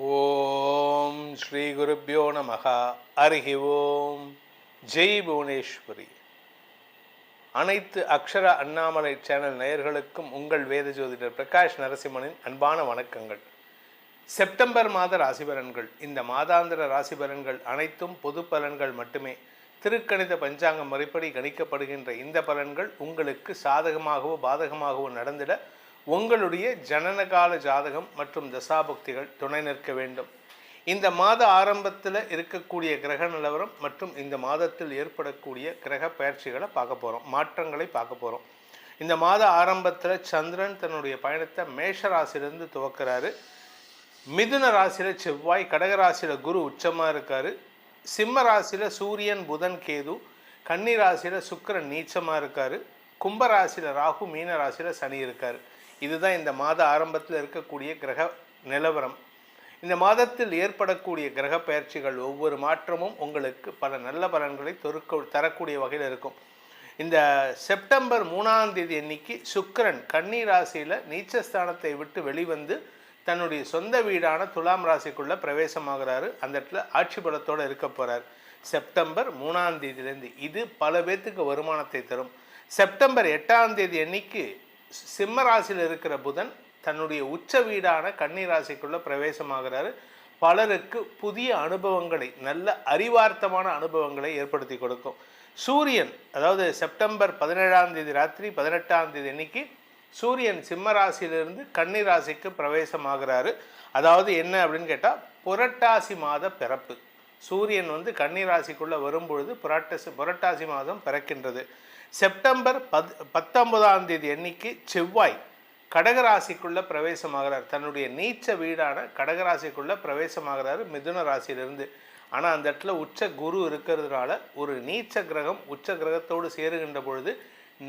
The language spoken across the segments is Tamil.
ஓம் ஸ்ரீ குருப்யோ நமஹ. ஹரிஹி ஓம். ஜெய் புவனேஸ்வரி. அனைத்து அக்ஷர அண்ணாமலை சேனல் நேயர்களுக்கும் உங்கள் வேத ஜோதிடர் பிரகாஷ் நரசிம்மனின் அன்பான வணக்கங்கள். செப்டம்பர் மாத ராசிபலன்கள். இந்த மாதாந்திர ராசிபலன்கள் அனைத்தும் பொது பலன்கள் மட்டுமே. திருக்கணித பஞ்சாங்க முறைப்படி கணிக்கப்படுகின்ற இந்த பலன்கள் உங்களுக்கு சாதகமாகவோ பாதகமாகவோ நடந்திட உங்களுடைய ஜனனகால ஜாதகம் மற்றும் தசாபுக்திகள் துணை நிற்க வேண்டும். இந்த மாத ஆரம்பத்தில் இருக்கக்கூடிய கிரக நிலவரம் மற்றும் இந்த மாதத்தில் ஏற்படக்கூடிய கிரக பயிற்சிகளை பார்க்க போகிறோம், மாற்றங்களை பார்க்க போகிறோம். இந்த மாத ஆரம்பத்தில் சந்திரன் தன்னுடைய பயணத்தை மேஷ ராசியிலிருந்து துவக்கிறாரு. மிதுன ராசியில் செவ்வாய், கடகராசியில் குரு உச்சமாக இருக்கார். சிம்ம ராசியில் சூரியன், புதன், கேது, கன்னி ராசியில் சுக்கிரன் நீச்சமாக இருக்கார். கும்பராசியில் ராகு, மீன ராசியில் சனி இருக்கார். இதுதான் இந்த மாத ஆரம்பத்தில் இருக்கக்கூடிய கிரக நிலவரம். இந்த மாதத்தில் ஏற்படக்கூடிய கிரக பயிற்சிகள் ஒவ்வொரு மாற்றமும் உங்களுக்கு பல நல்ல பலன்களை தரக்கூடிய வகையில் இருக்கும். இந்த செப்டம்பர் 3ஆம் தேதி அன்னைக்கு சுக்கிரன் கன்னி ராசியில் நீச்சஸ்தானத்தை விட்டு வெளிவந்து தன்னுடைய சொந்த வீடான துலாம் ராசிக்குள்ளே பிரவேசமாகிறாரு. அந்த இடத்துல ஆட்சி பலத்தோடு இருக்க போகிறார் செப்டம்பர் 3ஆம் தேதியிலேருந்து. இது பல பேர்த்துக்கு வருமானத்தை தரும். செப்டம்பர் 8ஆம் தேதி அன்னைக்கு சிம்ம ராசியில் இருக்கிற புதன் தன்னுடைய உச்ச வீடான கன்னி ராசிக்குள்ளே பிரவேசமாகிறாரு. பலருக்கு புதிய அனுபவங்களை, நல்ல அறிவார்த்தமான அனுபவங்களை ஏற்படுத்தி கொடுக்கும். சூரியன், அதாவது செப்டம்பர் 17ஆம் தேதி ராத்திரி 18ஆம் தேதி அன்னைக்கு சூரியன் சிம்ம ராசியிலிருந்து கன்னி ராசிக்கு பிரவேசமாகிறாரு. அதாவது என்ன அப்படின்னு கேட்டால், புரட்டாசி மாத பிறப்பு. சூரியன் கன்னி ராசிக்குள்ளே வரும்பொழுது புரட்டாசி மாதம் பிறக்கின்றது. செப்டம்பர் 19ஆம் தேதி அன்னைக்கு செவ்வாய் கடகராசிக்குள்ளே பிரவேசமாகிறார். தன்னுடைய நீச்ச வீடான கடகராசிக்குள்ளே பிரவேசமாகிறாரு மிதுன ராசியிலிருந்து. ஆனால் அந்த இடத்துல உச்ச குரு இருக்கிறதுனால ஒரு நீச்ச கிரகம் உச்ச கிரகத்தோடு சேருகின்ற பொழுது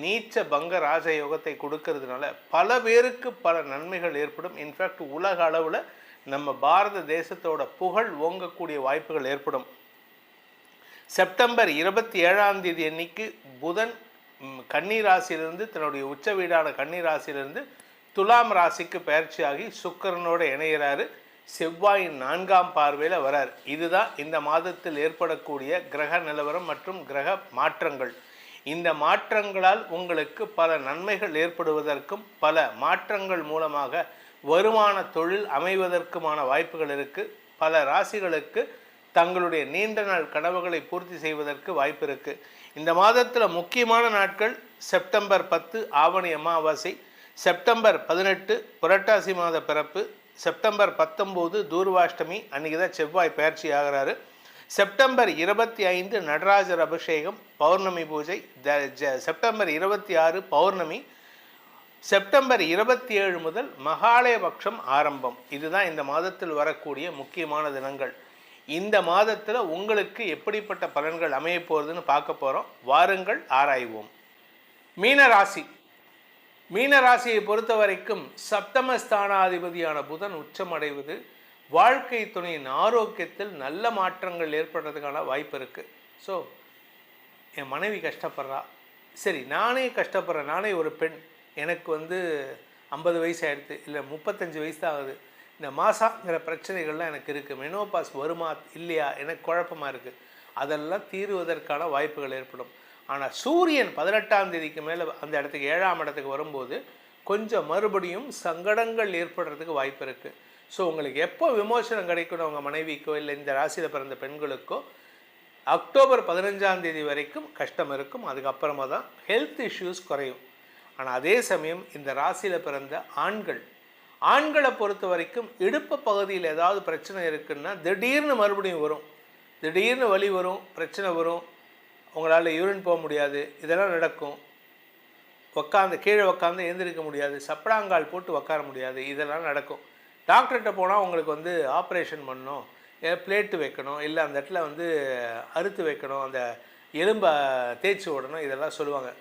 நீச்ச பங்க ராஜயோகத்தை கொடுக்கறதுனால பல பேருக்கு பல நன்மைகள் ஏற்படும். இன்ஃபேக்ட் உலக அளவில் நம்ம பாரத தேசத்தோட புகழ் ஓங்கக்கூடிய வாய்ப்புகள் ஏற்படும். செப்டம்பர் 27ஆம் தேதி அன்னைக்கு புதன் கன்னி ராசியிலிருந்து தன்னுடைய உச்ச வீடான கன்னி ராசியிலிருந்து துலாம் ராசிக்கு பயிற்சியாகி சுக்கிரனோடு இணைகிறாரு. செவ்வாயின் 4ஆம் பார்வையில் வரார். இதுதான் இந்த மாதத்தில் ஏற்படக்கூடிய கிரக நிலவரம் மற்றும் கிரக மாற்றங்கள். இந்த மாற்றங்களால் உங்களுக்கு பல நன்மைகள் ஏற்படுவதற்கும் பல மாற்றங்கள் மூலமாக வருமான தொழில் அமைவதற்குமான வாய்ப்புகள் இருக்குது. பல ராசிகளுக்கு தங்களுடைய நீண்ட நாள் கனவுகளை பூர்த்தி செய்வதற்கு வாய்ப்பு இருக்குது. இந்த மாதத்தில் முக்கியமான நாட்கள் செப்டம்பர் 10 ஆவணி அமாவாசை, செப்டம்பர் 18 புரட்டாசி மாத பிறப்பு, செப்டம்பர் 19 தூர்வாஷ்டமி, அன்றைக்கி தான் செவ்வாய் பயிற்சி ஆகிறாரு. செப்டம்பர் 25 நடராஜர் அபிஷேகம், பௌர்ணமி பூஜை. செப்டம்பர் 26 பௌர்ணமி. செப்டம்பர் 27 முதல் மகாலயபக்ஷம் ஆரம்பம். இதுதான் இந்த மாதத்தில் வரக்கூடிய முக்கியமான தினங்கள். இந்த மாதத்தில் உங்களுக்கு எப்படிப்பட்ட பலன்கள் அமைய போகிறதுன்னு பார்க்க போகிறோம். வாருங்கள் ஆராய்வோம். மீனராசி. மீனராசியை பொறுத்த வரைக்கும் சப்தமஸ்தானாதிபதியான புதன் உச்சமடைவது வாழ்க்கை துணையின் ஆரோக்கியத்தில் நல்ல மாற்றங்கள் ஏற்படுறதுக்கான வாய்ப்பு இருக்குது. ஸோ என் மனைவி கஷ்டப்படுறா, சரி நானே கஷ்டப்படுறேன், நானே ஒரு பெண், எனக்கு 50 வயசு ஆகிடுது, இல்லை 35 வயசு தான் ஆகுது, இந்த மாசாங்கிற பிரச்சனைகள்லாம் எனக்கு இருக்குது, மெனோபாஸ் வருமா இல்லையா எனக்கு குழப்பமாக இருக்குது, அதெல்லாம் தீர்வதற்கான வாய்ப்புகள் ஏற்படும். ஆனால் சூரியன் 18ஆம் தேதிக்கு மேலே அந்த இடத்துக்கு 7ஆம் இடத்துக்கு வரும்போது கொஞ்சம் மறுபடியும் சங்கடங்கள் ஏற்படுறதுக்கு வாய்ப்பு இருக்குது. ஸோ உங்களுக்கு எப்போ விமோசனம் கிடைக்கணும் உங்கள் மனைவிக்கோ இல்லை இந்த ராசியில் பிறந்த பெண்களுக்கோ, அக்டோபர் 15ஆம் தேதி வரைக்கும் கஷ்டம் இருக்கும். அதுக்கப்புறமா தான் ஹெல்த் இஷ்யூஸ் குறையும். ஆனால் அதே சமயம் இந்த ராசியில் பிறந்த ஆண்களை பொறுத்த வரைக்கும் இடுப்பு பகுதியில் ஏதாவது பிரச்சனை இருக்குன்னா திடீர்னு மறுபடியும் வரும், திடீர்னு வலி வரும், பிரச்சனை வரும், உங்களால் யூரின் போக முடியாது, இதெல்லாம் நடக்கும். கீழே உட்காந்து எழுந்திருக்க முடியாது, சப்படாங்கால் போட்டு உட்கார முடியாது, இதெல்லாம் நடக்கும். டாக்டர்கிட்ட போனால் உங்களுக்கு ஆப்ரேஷன் பண்ணணும், பிளேட்டு வைக்கணும், இல்லை அந்த இடத்துல அறுத்து வைக்கணும், அந்த எலும்பை தேய்ச்சி விடணும், இதெல்லாம் சொல்லுவாங்க.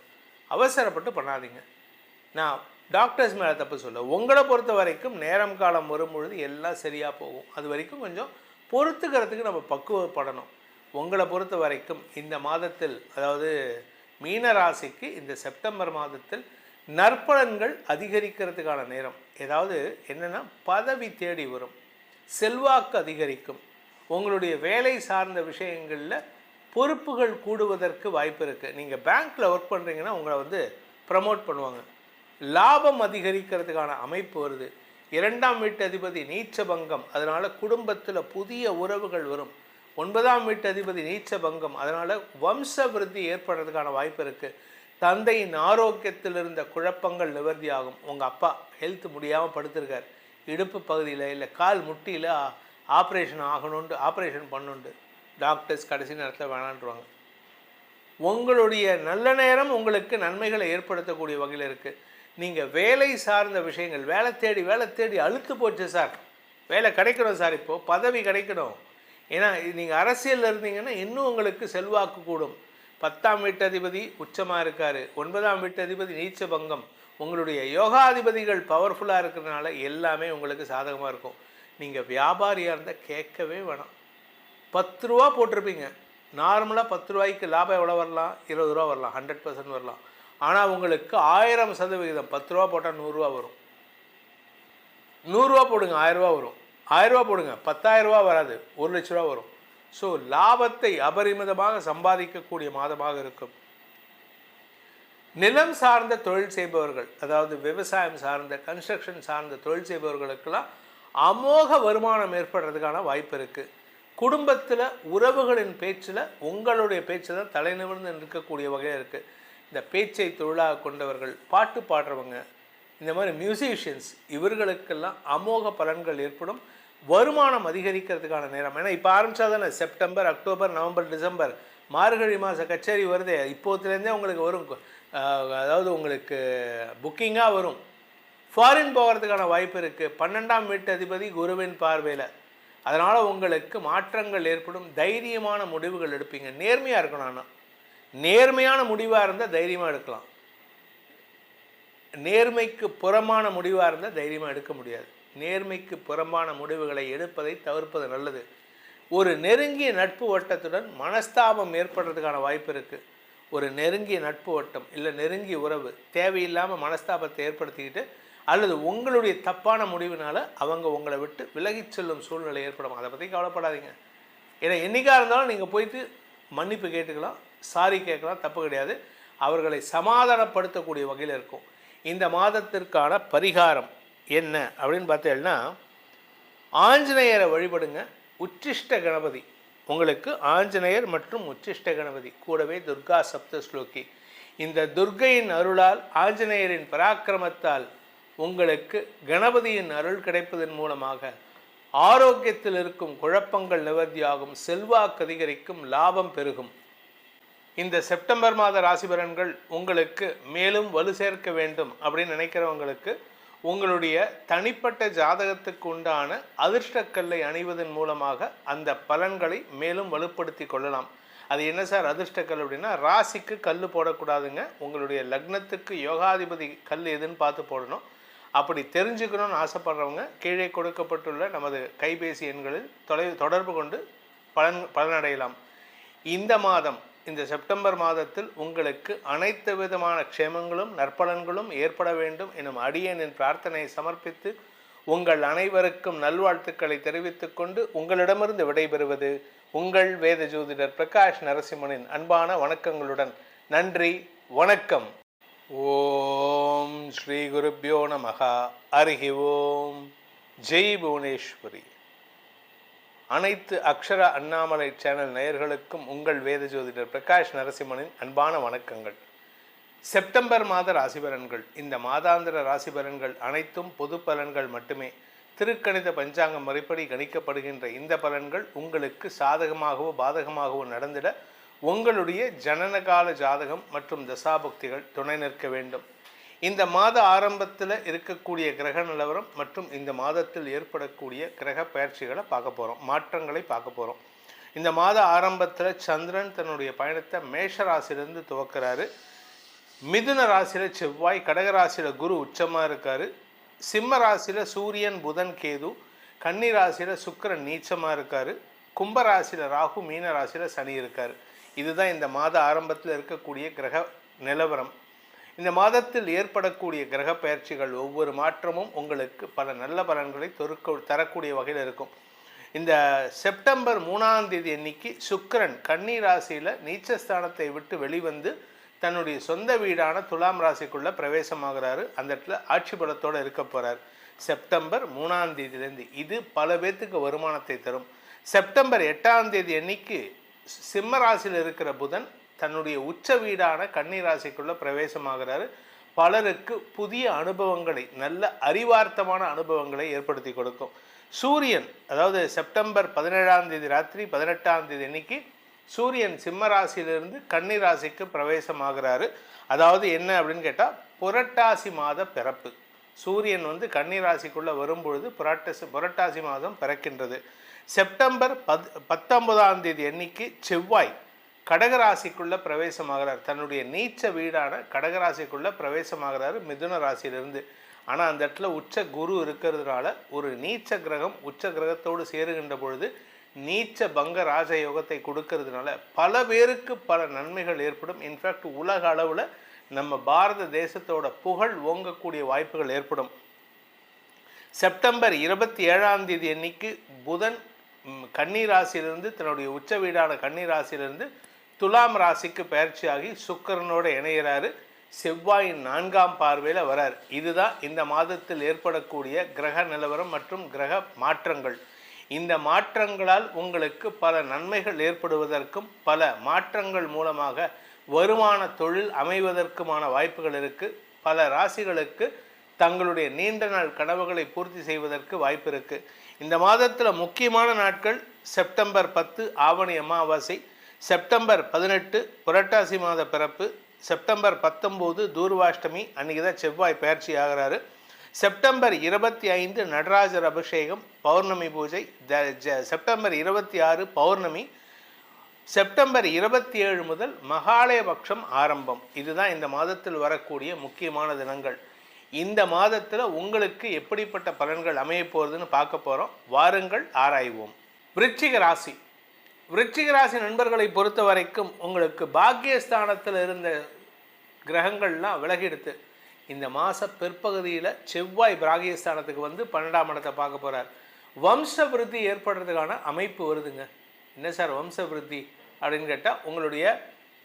அவசரப்பட்டு பண்ணாதீங்க. நான் டாக்டர்ஸ் மேலே தப்பு சொல்ல, உங்களை பொறுத்த வரைக்கும் நேரம் காலம் வரும்பொழுது எல்லாம் சரியாக போகும். அது வரைக்கும் கொஞ்சம் பொறுத்துக்கிறதுக்கு நம்ம பக்குவப்படணும். உங்களை பொறுத்த வரைக்கும் இந்த மாதத்தில், அதாவது மீன ராசிக்கு இந்த செப்டம்பர் மாதத்தில் நற்பலன்கள் அதிகரிக்கிறதுக்கான நேரம். ஏதாவது என்னென்னா பதவி தேடி வரும், செல்வாக்கு அதிகரிக்கும். உங்களுடைய வேலை சார்ந்த விஷயங்களில் பொறுப்புகள் கூடுவதற்கு வாய்ப்பு இருக்குது. நீங்கள் பேங்க்கில் ஒர்க் பண்ணுறீங்கன்னா உங்களை ப்ரமோட் பண்ணுவாங்க. லாபம் அதிகரிக்கிறதுக்கான அமைப்பு வருது. 2ஆம் வீட்டு அதிபதி நீச்ச பங்கம், அதனால் குடும்பத்தில் புதிய உறவுகள் வரும். 9ஆம் வீட்டு அதிபதி நீச்ச பங்கம், அதனால் வம்ச விருத்தி ஏற்படுறதுக்கான வாய்ப்பு இருக்குது. தந்தையின் ஆரோக்கியத்தில் இருந்த குழப்பங்கள் நிவர்த்தி ஆகும். உங்கள் அப்பா ஹெல்த் முடியாமல் படுத்திருக்கார், இடுப்பு பகுதியில் இல்லை கால் முட்டியில் ஆப்ரேஷன் ஆகணுன்ட்டு ஆப்ரேஷன் பண்ணுண்டு டாக்டர்ஸ் கடைசி நேரத்தில் வேணான்றுவாங்க. உங்களுடைய நல்ல நேரம் உங்களுக்கு நன்மைகளை ஏற்படுத்தக்கூடிய வகையில் இருக்குது. நீங்கள் வேலை சார்ந்த விஷயங்கள் வேலை தேடி அழுத்து போச்சு சார், வேலை கிடைக்கணும் சார், இப்போது பதவி கிடைக்கணும். ஏன்னா நீங்கள் அரசியலில் இருந்தீங்கன்னா இன்னும் உங்களுக்கு செல்வாக்கு கூடும். 10ஆம் வீட்டு அதிபதி உச்சமாக இருக்கார், 9ஆம் வீட்டு அதிபதி நீச்ச பங்கம். உங்களுடைய யோகாதிபதிகள் பவர்ஃபுல்லாக இருக்கிறதுனால எல்லாமே உங்களுக்கு சாதகமாக இருக்கும். நீங்கள் வியாபாரியாக இருந்தால் கேட்கவே வேணாம். 10 ரூபா போட்டிருப்பீங்க, நார்மலாக 10 ரூபாய்க்கு லாபம் எவ்வளோ வரலாம்? 20 ரூபா வரலாம், 100% வரலாம். ஆனால் உங்களுக்கு 1000% 10 ரூபா போட்டால் 100 ரூபா வரும். 100 ரூபா போடுங்க 1000 ரூபா வரும், 1000 ரூபா போடுங்க 10,000 ரூபா வராது, 1 லட்ச ரூபா வரும். ஸோ லாபத்தை அபரிமிதமாக சம்பாதிக்கக்கூடிய மாதமாக இருக்கும். நிலம் சார்ந்த தொழில் செய்பவர்கள், அதாவது விவசாயம் சார்ந்த கன்ஸ்ட்ரக்ஷன் சார்ந்த தொழில் செய்பவர்களுக்கெல்லாம் அமோக வருமானம் ஏற்படுறதுக்கான வாய்ப்பு இருக்குது. குடும்பத்தில் உறவுகளின் பேச்சில் உங்களுடைய பேச்சு தான் தலைநிமிர்ந்து நிற்கக்கூடிய வகையில் இருக்குது. இந்த பேச்சை தொழிலாக கொண்டவர்கள், பாட்டு பாடுறவங்க, இந்த மாதிரி மியூசிஷியன்ஸ், இவர்களுக்கெல்லாம் அமோக பலன்கள் ஏற்படும். வருமானம் அதிகரிக்கிறதுக்கான நேரம். ஏன்னா இப்போ ஆரம்பித்தா தானே செப்டம்பர், அக்டோபர், நவம்பர், டிசம்பர், மார்கழி மாத கச்சேரி வருதே, இப்போத்துலேருந்தே உங்களுக்கு வரும். அதாவது உங்களுக்கு புக்கிங்காக வரும். ஃபாரின் போகிறதுக்கான வாய்ப்பு இருக்குது. 12ஆம் வீட்டு அதிபதி குருவின் பார்வையில், அதனால் உங்களுக்கு மாற்றங்கள் ஏற்படும். தைரியமான முடிவுகள் எடுப்பீங்க. நேர்மையாக இருக்கணும். ஆனால் நேர்மையான முடிவாக இருந்தால் தைரியமாக எடுக்கலாம். நேர்மைக்கு புறமான முடிவாக இருந்தால் தைரியமாக எடுக்க முடியாது. நேர்மைக்கு புறமான முடிவுகளை எடுப்பதை தவிர்ப்பது நல்லது. ஒரு நெருங்கிய நட்பு வட்டத்துடன் மனஸ்தாபம் ஏற்படுறதுக்கான வாய்ப்பு இருக்குது. ஒரு நெருங்கிய நட்பு வட்டம் இல்லை நெருங்கிய உறவு தேவையில்லாமல் மனஸ்தாபத்தை ஏற்படுத்திக்கிட்டு அல்லது உங்களுடைய தப்பான முடிவினால் அவங்க உங்களை விட்டு விலகிச் செல்லும் சூழ்நிலை ஏற்படும். அதை பற்றி கவலைப்படாதீங்க. ஏன்னா என்றைக்காக இருந்தாலும் நீங்கள் போயிட்டு மன்னிப்பு கேட்டுக்கலாம், சாரி கேட்கலாம், தப்பு கிடையாது. அவர்களை சமாதானப்படுத்தக்கூடிய வகையில் இருக்கும். இந்த மாதத்திற்கான பரிகாரம் என்ன அப்படின்னு பார்த்தீங்கன்னா, ஆஞ்சநேயரை வழிபடுங்க. உச்சிஷ்ட கணபதி, உங்களுக்கு ஆஞ்சநேயர் மற்றும் உச்சிஷ்ட கணபதி கூடவே துர்கா சப்தஸ்லோகி, இந்த துர்கையின் அருளால் ஆஞ்சநேயரின் பராக்கிரமத்தால் உங்களுக்கு கணபதியின் அருள் கிடைப்பதன் மூலமாக ஆரோக்கியத்தில் இருக்கும் குழப்பங்கள் நிவர்த்தியாகும், செல்வாக்கு அதிகரிக்கும், லாபம் பெருகும். இந்த செப்டம்பர் மாத ராசி பலன்கள் உங்களுக்கு மேலும் வலு சேர்க்க வேண்டும் அப்படின்னு நினைக்கிறவங்களுக்கு உங்களுடைய தனிப்பட்ட ஜாதகத்துக்கு உண்டான அதிர்ஷ்டக்கல்லை அணிவதன் மூலமாக அந்த பலன்களை மேலும் வலுப்படுத்தி கொள்ளலாம். அது என்ன சார் அதிர்ஷ்டக்கல் அப்படின்னா, ராசிக்கு கல் போடக்கூடாதுங்க. உங்களுடைய லக்னத்துக்கு யோகாதிபதி கல் எதுன்னு பார்த்து போடணும். அப்படி தெரிஞ்சுக்கணும்னு ஆசைப்படுறவங்க கீழே கொடுக்கப்பட்டுள்ள நமது கைபேசி எண்களில் தொடர்பு கொண்டு பலனடையலாம். இந்த மாதம், இந்த செப்டம்பர் மாதத்தில் உங்களுக்கு அனைத்து விதமான க்ஷேமங்களும் நற்பலன்களும் ஏற்பட வேண்டும் எனும் அடியேனின் பிரார்த்தனையை சமர்ப்பித்து உங்கள் அனைவருக்கும் நல்வாழ்த்துக்களை தெரிவித்துக் கொண்டு உங்களிடமிருந்து விடைபெறுவது உங்கள் வேத ஜோதிடர் பிரகாஷ் நரசிம்மனின் அன்பான வணக்கங்களுடன். நன்றி, வணக்கம். ஓம் ஸ்ரீ குருப்யோ நமஹ. ஹரிஹி ஓம். ஜெய் புவனேஸ்வரி. அனைத்து அக்ஷர அண்ணாமலை சேனல் நேயர்களுக்கும் உங்கள் வேத ஜோதிடர் பிரகாஷ் நரசிம்மனின் அன்பான வணக்கங்கள். செப்டம்பர் மாத ராசி பலன்கள். இந்த மாதாந்திர ராசி பலன்கள் அனைத்தும் பொது பலன்கள் மட்டுமே. திருக்கணித பஞ்சாங்கம் முறைப்படி கணிக்கப்படுகின்ற இந்த பலன்கள் உங்களுக்கு சாதகமாகவோ பாதகமாகவோ நடந்திட உங்களுடைய ஜனனகால ஜாதகம் மற்றும் தசாபக்திகள் துணை நிற்க வேண்டும். இந்த மாத ஆரம்பத்தில் இருக்கக்கூடிய கிரக நிலவரம் மற்றும் இந்த மாதத்தில் ஏற்படக்கூடிய கிரக பயிற்சிகளை பார்க்க போகிறோம், மாற்றங்களை பார்க்க போகிறோம். இந்த மாத ஆரம்பத்தில் சந்திரன் தன்னுடைய பயணத்தை மேஷ ராசியிலிருந்து துவக்கிறாரு. மிதுன ராசியில் செவ்வாய், கடக ராசியில் குரு உச்சமாக இருக்கார், சிம்ம ராசியில் சூரியன் புதன் கேது, கன்னி ராசியில் சுக்கிரன் நீச்சமாக இருக்கார், கும்ப ராசியில் ராகு, மீன ராசியில் சனி இருக்கார். இதுதான் இந்த மாத ஆரம்பத்தில் இருக்கக்கூடிய கிரக நிலவரம். இந்த மாதத்தில் ஏற்படக்கூடிய கிரக பயிற்சிகள் ஒவ்வொரு மாற்றமும் உங்களுக்கு பல நல்ல பலன்களை தரக்கூடிய வகையில் இருக்கும். இந்த செப்டம்பர் 3ஆம் தேதி அன்னைக்கு சுக்கிரன் கன்னி ராசியில் நீச்சஸ்தானத்தை விட்டு வெளிவந்து தன்னுடைய சொந்த வீடான துலாம் ராசிக்குள்ளே பிரவேசமாகிறாரு. அந்த இடத்துல ஆட்சி பலத்தோடு இருக்க போகிறார் செப்டம்பர் 3ஆம் தேதியிலேருந்து. இது பல பேர்த்துக்கு வருமானத்தை தரும். செப்டம்பர் 8ஆம் தேதி அன்னைக்கு சிம்ம ராசியில் இருக்கிற புதன் தன்னுடைய உச்ச வீடான கன்னி ராசிக்குள்ளே பிரவேசமாகிறாரு. பலருக்கு புதிய அனுபவங்களை, நல்ல அறிவார்த்தமான அனுபவங்களை ஏற்படுத்தி கொடுக்கும். சூரியன், அதாவது செப்டம்பர் 17ஆம் தேதி ராத்திரி 18ஆம் தேதி அன்னைக்கு சூரியன் சிம்ம ராசியிலிருந்து கன்னி ராசிக்கு பிரவேசமாகிறாரு. அதாவது என்ன அப்படின்னு கேட்டால், புரட்டாசி மாத பிறப்பு. சூரியன் கன்னி ராசிக்குள்ளே வரும்பொழுது புரட்டாசி மாதம் பிறக்கின்றது. செப்டம்பர் 19ஆம் தேதி அன்னைக்கு செவ்வாய் கடகராசிக்குள்ளே பிரவேசமாகிறார். தன்னுடைய நீச்ச வீடான கடகராசிக்குள்ளே பிரவேசமாகிறாரு மிதுன ராசியிலிருந்து. ஆனால் அந்த இடத்துல உச்ச குரு இருக்கிறதுனால ஒரு நீச்ச கிரகம் உச்ச கிரகத்தோடு சேருகின்ற பொழுது நீச்ச பங்க ராஜயோகத்தை கொடுக்கறதுனால பல பேருக்கு பல நன்மைகள் ஏற்படும். இன்ஃபேக்ட் உலக அளவில் நம்ம பாரத தேசத்தோட புகழ் ஓங்கக்கூடிய வாய்ப்புகள் ஏற்படும். செப்டம்பர் 27ஆம் தேதி அன்னைக்கு புதன் கன்னி ராசியிலிருந்து தன்னுடைய உச்ச வீடான கன்னி ராசியிலிருந்து துலாம் ராசிக்கு பயிற்சியாகி சுக்கிரனோடு இணைகிறாரு. செவ்வாயின் 4ஆம் பார்வையில் வரார். இதுதான் இந்த மாதத்தில் ஏற்படக்கூடிய கிரக நிலவரம் மற்றும் கிரக மாற்றங்கள். இந்த மாற்றங்களால் உங்களுக்கு பல நன்மைகள் ஏற்படுவதற்கும் பல மாற்றங்கள் மூலமாக வருமான தொழில் அமைவதற்குமான வாய்ப்புகள் இருக்குது. பல ராசிகளுக்கு தங்களுடைய நீண்ட நாள் கனவுகளை பூர்த்தி செய்வதற்கு வாய்ப்பு இருக்குது. இந்த மாதத்தில் முக்கியமான நாட்கள் செப்டம்பர் 10 ஆவணி அமாவாசை, செப்டம்பர் 18 புரட்டாசி மாத பிறப்பு, செப்டம்பர் 19 தூர்வாஷ்டமி, அன்றைக்கி தான் செவ்வாய் பயிற்சி ஆகிறாரு. செப்டம்பர் 25 நடராஜர் அபிஷேகம் பௌர்ணமி பூஜை, செப்டம்பர் 26 பௌர்ணமி, செப்டம்பர் 27 முதல் மகாலயபக்ஷம் ஆரம்பம். இதுதான் இந்த மாதத்தில் வரக்கூடிய முக்கியமான தினங்கள். இந்த மாதத்தில் உங்களுக்கு எப்படிப்பட்ட பலன்கள் அமைய போகிறதுன்னு பார்க்க போகிறோம். வாருங்கள் ஆராய்வோம். விருச்சிக ராசி. விருச்சிக ராசி நண்பர்களை பொறுத்த வரைக்கும் உங்களுக்கு பாக்கியஸ்தானத்தில் இருந்த கிரகங்கள்லாம் விலகிடுத்து. இந்த மாத பிற்பகுதியில் செவ்வாய் பாக்கியஸ்தானத்துக்கு 12ஆம் இடத்தை பார்க்க போகிறார். வம்ச விருத்தி ஏற்படுறதுக்கான அமைப்பு வருதுங்க. என்ன சார் வம்ச விருத்தி அப்படின்னு கேட்டால், உங்களுடைய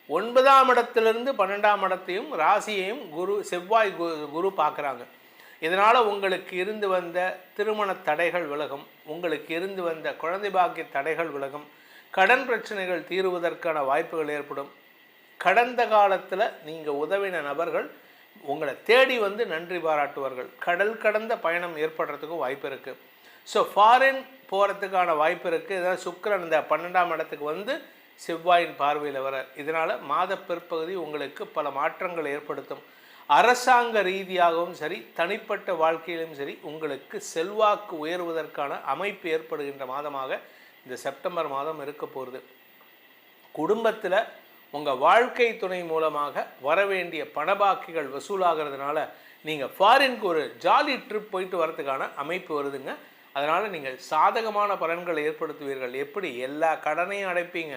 9ஆம் இடத்திலிருந்து 12ஆம் இடத்தையும் ராசியையும் செவ்வாய் குரு பார்க்குறாங்க. இதனால் உங்களுக்கு இருந்து வந்த திருமண தடைகள் விலகும், உங்களுக்கு இருந்து வந்த குழந்தை பாக்கிய தடைகள் விலகும், கடன் பிரச்சனைகள் தீருவதற்கான வாய்ப்புகள் ஏற்படும். கடந்த காலத்தில் நீங்கள் உதவின நபர்கள் உங்களை தேடி நன்றி பாராட்டுவார்கள். கடல் கடந்த பயணம் ஏற்படுறதுக்கும் வாய்ப்பு இருக்குது. ஸோ ஃபாரின் போகிறதுக்கான வாய்ப்பு இருக்குது. இதனால் சுக்கிரன் இந்த 12ஆம் இடத்துக்கு செவ்வாயின் பார்வையில் வர, இதனால் மாத பிற்பகுதி உங்களுக்கு பல மாற்றங்கள் ஏற்படுத்தும். அரசாங்க ரீதியாகவும் சரி, தனிப்பட்ட வாழ்க்கையிலும் சரி, உங்களுக்கு செல்வாக்கு உயர்வதற்கான அமைப்பு ஏற்படுகின்ற மாதமாக இந்த செப்டம்பர் மாதம் இருக்க போகிறது. குடும்பத்தில் உங்கள் வாழ்க்கை துணை மூலமாக வரவேண்டிய பணபாக்கிகள் வசூலாகிறதுனால நீங்கள் ஃபாரினுக்கு ஒரு ஜாலி ட்ரிப் போயிட்டு வரதுக்கான அமைப்பு வருதுங்க. அதனால் நீங்கள் சாதகமான பலன்களை ஏற்படுத்துவீர்கள். எப்படி எல்லா கடனையும் அடைப்பீங்க.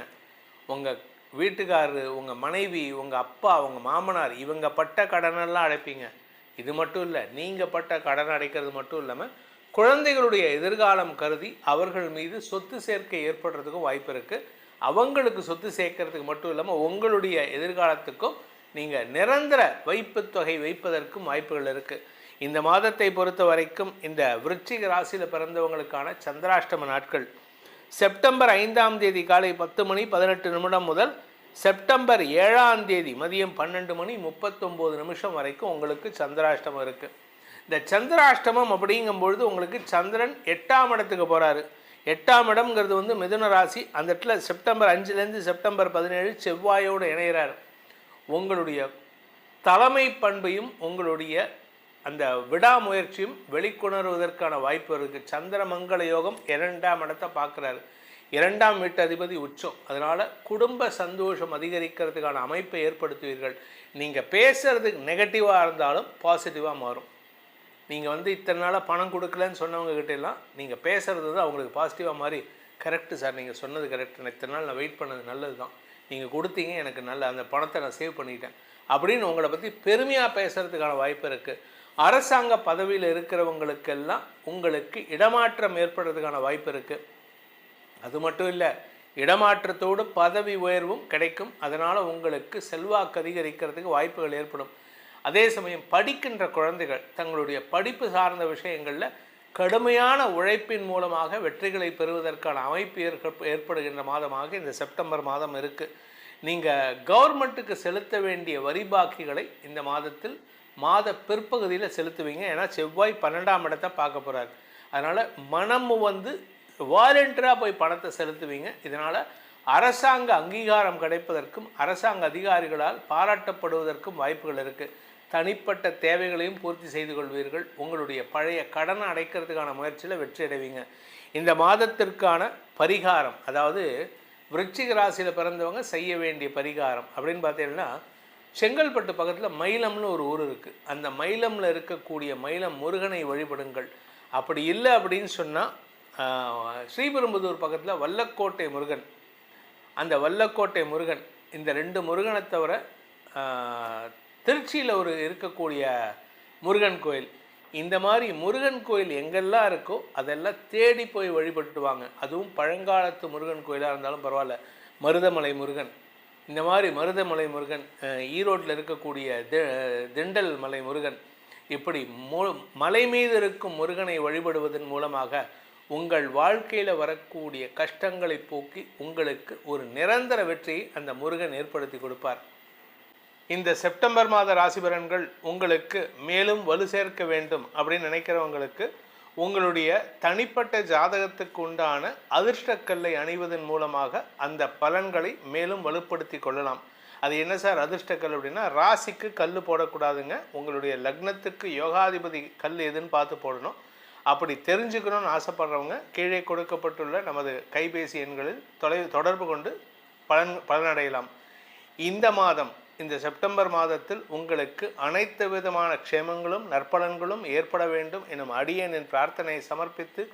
உங்கள் வீட்டுக்காரரு, உங்கள் மனைவி, உங்கள் அப்பா, உங்கள் மாமனார் இவங்க பட்ட கடனெல்லாம் அடைப்பீங்க. இது மட்டும் இல்லை, நீங்கள் பட்ட கடன் அடைக்கிறது மட்டும் இல்லாமல் குழந்தைகளுடைய எதிர்காலம் கருதி அவர்கள் மீது சொத்து சேர்க்கை ஏற்படுறதுக்கும் வாய்ப்பு இருக்குது. அவங்களுக்கு சொத்து சேர்க்கறதுக்கு மட்டும் இல்லாமல் உங்களுடைய எதிர்காலத்துக்கும் நீங்கள் நிரந்தர வைப்புத் தொகை வைப்பதற்கும் வாய்ப்புகள் இருக்குது. இந்த மாதத்தை பொறுத்த வரைக்கும் இந்த விருச்சிக ராசியில் பிறந்தவங்களுக்கான சந்திராஷ்டம நாட்கள் செப்டம்பர் 5ஆம் தேதி காலை 10:18 முதல் செப்டம்பர் 7ஆம் தேதி மதியம் 12:39 வரைக்கும் உங்களுக்கு சந்திராஷ்டமம் இருக்குது. இந்த சந்திராஷ்டமம் அப்படிங்கும்பொழுது உங்களுக்கு சந்திரன் 8ஆம் இடத்துக்கு போகிறாரு. 8ஆம் இடம்ங்கிறது மிதுன ராசி. அந்த இடத்துல செப்டம்பர் 5லேருந்து செப்டம்பர் 17 செவ்வாயோடு இணைகிறார். உங்களுடைய தலைமை பண்பையும் உங்களுடைய அந்த விடாமுயற்சியும் வெளிக்கொணர்வதற்கான வாய்ப்பு இருக்குது. சந்திரமங்கல யோகம் 2ஆம் இடத்தை பார்க்குறாரு. 2ஆம் வீட்டு அதிபதி உச்சம். அதனால் குடும்ப சந்தோஷம் அதிகரிக்கிறதுக்கான அமைப்பை ஏற்படுத்துவீர்கள். நீங்கள் பேசுகிறதுக்கு நெகட்டிவாக இருந்தாலும் பாசிட்டிவாக மாறும். நீங்கள் இத்தனை நாளாக பணம் கொடுக்கலன்னு சொன்னவங்ககிட்ட எல்லாம் நீங்கள் பேசுகிறது அவங்களுக்கு பாசிட்டிவாக மாறி, கரெக்டு சார், நீங்கள் சொன்னது கரெக்டு, இத்தனை நாள் நான் வெயிட் பண்ணது நல்லது தான், நீங்கள் கொடுத்தீங்க, எனக்கு நல்ல அந்த பணத்தை நான் சேவ் பண்ணிட்டேன் அப்படின்னு உங்களை பற்றி பெருமையாக பேசுகிறதுக்கான வாய்ப்பு இருக்குது. அரசாங்க பதவியில் இருக்கிறவங்களுக்கெல்லாம் உங்களுக்கு இடமாற்றம் ஏற்படுறதுக்கான வாய்ப்பு இருக்குது. அது மட்டும் இல்லை, இடமாற்றத்தோடு பதவி உயர்வும் கிடைக்கும். அதனால் உங்களுக்கு செல்வாக்கு அதிகரிக்கிறதுக்கு வாய்ப்புகள் ஏற்படும். அதே சமயம் படிக்கின்ற குழந்தைகள் தங்களுடைய படிப்பு சார்ந்த விஷயங்களில் கடுமையான உழைப்பின் மூலமாக வெற்றிகளை பெறுவதற்கான அமைப்பு ஏற்படுகின்ற மாதமாக இந்த செப்டம்பர் மாதம் இருக்குது. நீங்கள் கவர்மெண்ட்டுக்கு செலுத்த வேண்டிய வரி பாக்கிகளை இந்த மாதத்தில் மாத பிற்பகுதியில் செலுத்துவீங்க. ஏன்னா செவ்வாய் 12ஆம் இடத்தை பார்க்க போகிறார். அதனால் மனம் வந்து வாலண்டியராக போய் பணத்தை செலுத்துவீங்க. இதனால் அரசாங்க அங்கீகாரம் கிடைப்பதற்கும் அரசாங்க அதிகாரிகளால் பாராட்டப்படுவதற்கும் வாய்ப்புகள் இருக்குது. தனிப்பட்ட தேவைகளையும் பூர்த்தி செய்து கொள்வீர்கள். உங்களுடைய பழைய கடனை அடைக்கிறதுக்கான முயற்சியில் வெற்றி அடைவீங்க. இந்த மாதத்திற்கான பரிகாரம், அதாவது விருச்சிக ராசியில் பிறந்தவங்க செய்ய வேண்டிய பரிகாரம் அப்படின்னு பார்த்தீங்கன்னா, செங்கல்பட்டு பக்கத்தில் மயிலம்னு ஒரு ஊர் இருக்குது. அந்த மயிலமில் இருக்கக்கூடிய மயிலம் முருகனை வழிபடுங்கள். அப்படி இல்லை அப்படின்னு சொன்னால் ஸ்ரீபெரும்புதூர் பக்கத்தில் வல்லக்கோட்டை முருகன், அந்த வல்லக்கோட்டை முருகன், இந்த 2 முருகனை தவிர திருச்சியில் ஒரு இருக்கக்கூடிய முருகன் கோயில், இந்த மாதிரி முருகன் கோயில் எங்கெல்லாம் இருக்கோ அதெல்லாம் தேடி போய் வழிபட்டு வாங்க. அதுவும் பழங்காலத்து முருகன் கோயிலாக இருந்தாலும் பரவாயில்ல. மருதமலை முருகன், இந்த மாதிரி மருதமலை முருகன், ஈரோட்டில் இருக்கக்கூடிய திண்டல் மலை முருகன், இப்படி மலை மீது இருக்கும் முருகனை வழிபடுவதன் மூலமாக உங்கள் வாழ்க்கையில் வரக்கூடிய கஷ்டங்களை போக்கி உங்களுக்கு ஒரு நிரந்தர வெற்றியை அந்த முருகன் ஏற்படுத்தி கொடுப்பார். இந்த செப்டம்பர் மாத ராசி பலன்கள் உங்களுக்கு மேலும் வலு சேர்க்க வேண்டும் அப்படின்னு நினைக்கிறவங்களுக்கு உங்களுடைய தனிப்பட்ட ஜாதகத்துக்கு உண்டான அதிர்ஷ்டக்கல்லை அணிவதன் மூலமாக அந்த பலன்களை மேலும் வலுப்படுத்தி கொள்ளலாம். அது என்ன சார் அதிர்ஷ்டக்கல் அப்படின்னா, ராசிக்கு கல் போடக்கூடாதுங்க. உங்களுடைய லக்னத்துக்கு யோகாதிபதி கல் எதுன்னு பார்த்து போடணும். அப்படி தெரிஞ்சுக்கணும்னு ஆசைப்படுறவங்க கீழே கொடுக்கப்பட்டுள்ள நமது கைபேசி எண்களில் தொடர்பு கொண்டு பலனடையலாம். இந்த மாதம், இந்த செப்டம்பர் மாதத்தில் உங்களுக்கு அனைத்து விதமான க்ஷேமங்களும் நற்பலன்களும் ஏற்பட வேண்டும் எனும் அடியேனின் பிரார்த்தனையை சமர்ப்பித்து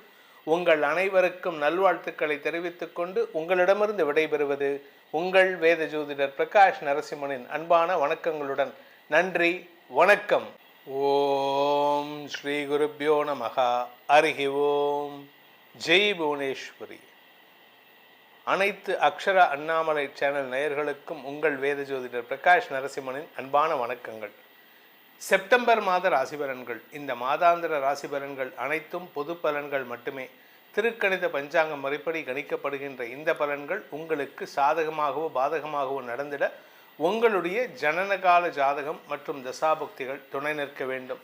உங்கள் அனைவருக்கும் நல்வாழ்த்துக்களை தெரிவித்துக் கொண்டு உங்களிடமிருந்து விடைபெறுவது உங்கள் வேத ஜோதிடர் பிரகாஷ் நரசிம்மனின் அன்பான வணக்கங்களுடன். நன்றி, வணக்கம். ஓம் ஸ்ரீ குருப்யோ நமஹ. ஹரி ஓம். ஜெய் புவனேஸ்வரி. அனைத்து அக்ஷர அண்ணாமலை சேனல் நேயர்களுக்கும் உங்கள் வேத ஜோதிடர் பிரகாஷ் நரசிம்மனின் அன்பான வணக்கங்கள். செப்டம்பர் மாத ராசி பலன்கள். இந்த மாதாந்திர ராசி பலன்கள் அனைத்தும் பொது பலன்கள் மட்டுமே. திருக்கணித பஞ்சாங்கம் முறைப்படி கணிக்கப்படுகின்ற இந்த பலன்கள் உங்களுக்கு சாதகமாகவோ பாதகமாகவோ நடந்திட உங்களுடைய ஜனனகால ஜாதகம் மற்றும் தசாபுக்திகள் துணை நிற்க வேண்டும்.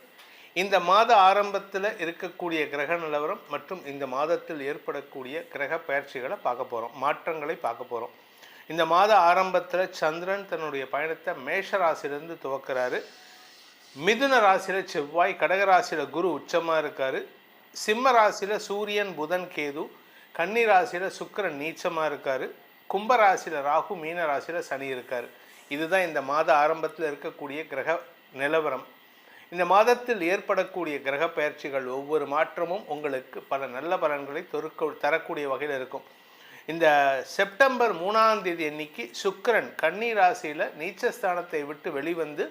இந்த மாத ஆரம்பத்தில் இருக்கக்கூடிய கிரக நிலவரம் மற்றும் இந்த மாதத்தில் ஏற்படக்கூடிய கிரக பயிற்சிகளை பார்க்க போகிறோம், மாற்றங்களை பார்க்க போகிறோம். இந்த மாத ஆரம்பத்தில் சந்திரன் தன்னுடைய பயணத்தை மேஷ ராசியிலிருந்து துவக்கிறாரு. மிதுன ராசியில் செவ்வாய், கடகராசியில் குரு உச்சமாக இருக்கார். சிம்ம ராசியில் சூரியன், புதன், கேது, கன்னி ராசியில் சுக்கிரன் நீச்சமாக இருக்கார். கும்பராசியில் ராகு, மீன ராசியில் சனி இருக்கார். இதுதான் இந்த மாத ஆரம்பத்தில் இருக்கக்கூடிய கிரக நிலவரம். இந்த மாதத்தில் ஏற்படக்கூடிய கிரக பயிற்சிகள் ஒவ்வொரு மாற்றமும் உங்களுக்கு பல நல்ல பலன்களை தரக்கூடிய வகையில் இருக்கும். இந்த செப்டம்பர் 3ஆம் தேதி அன்னைக்கு சுக்கிரன் கன்னி ராசியில் நீச்சஸ்தானத்தை விட்டு வெளிவந்து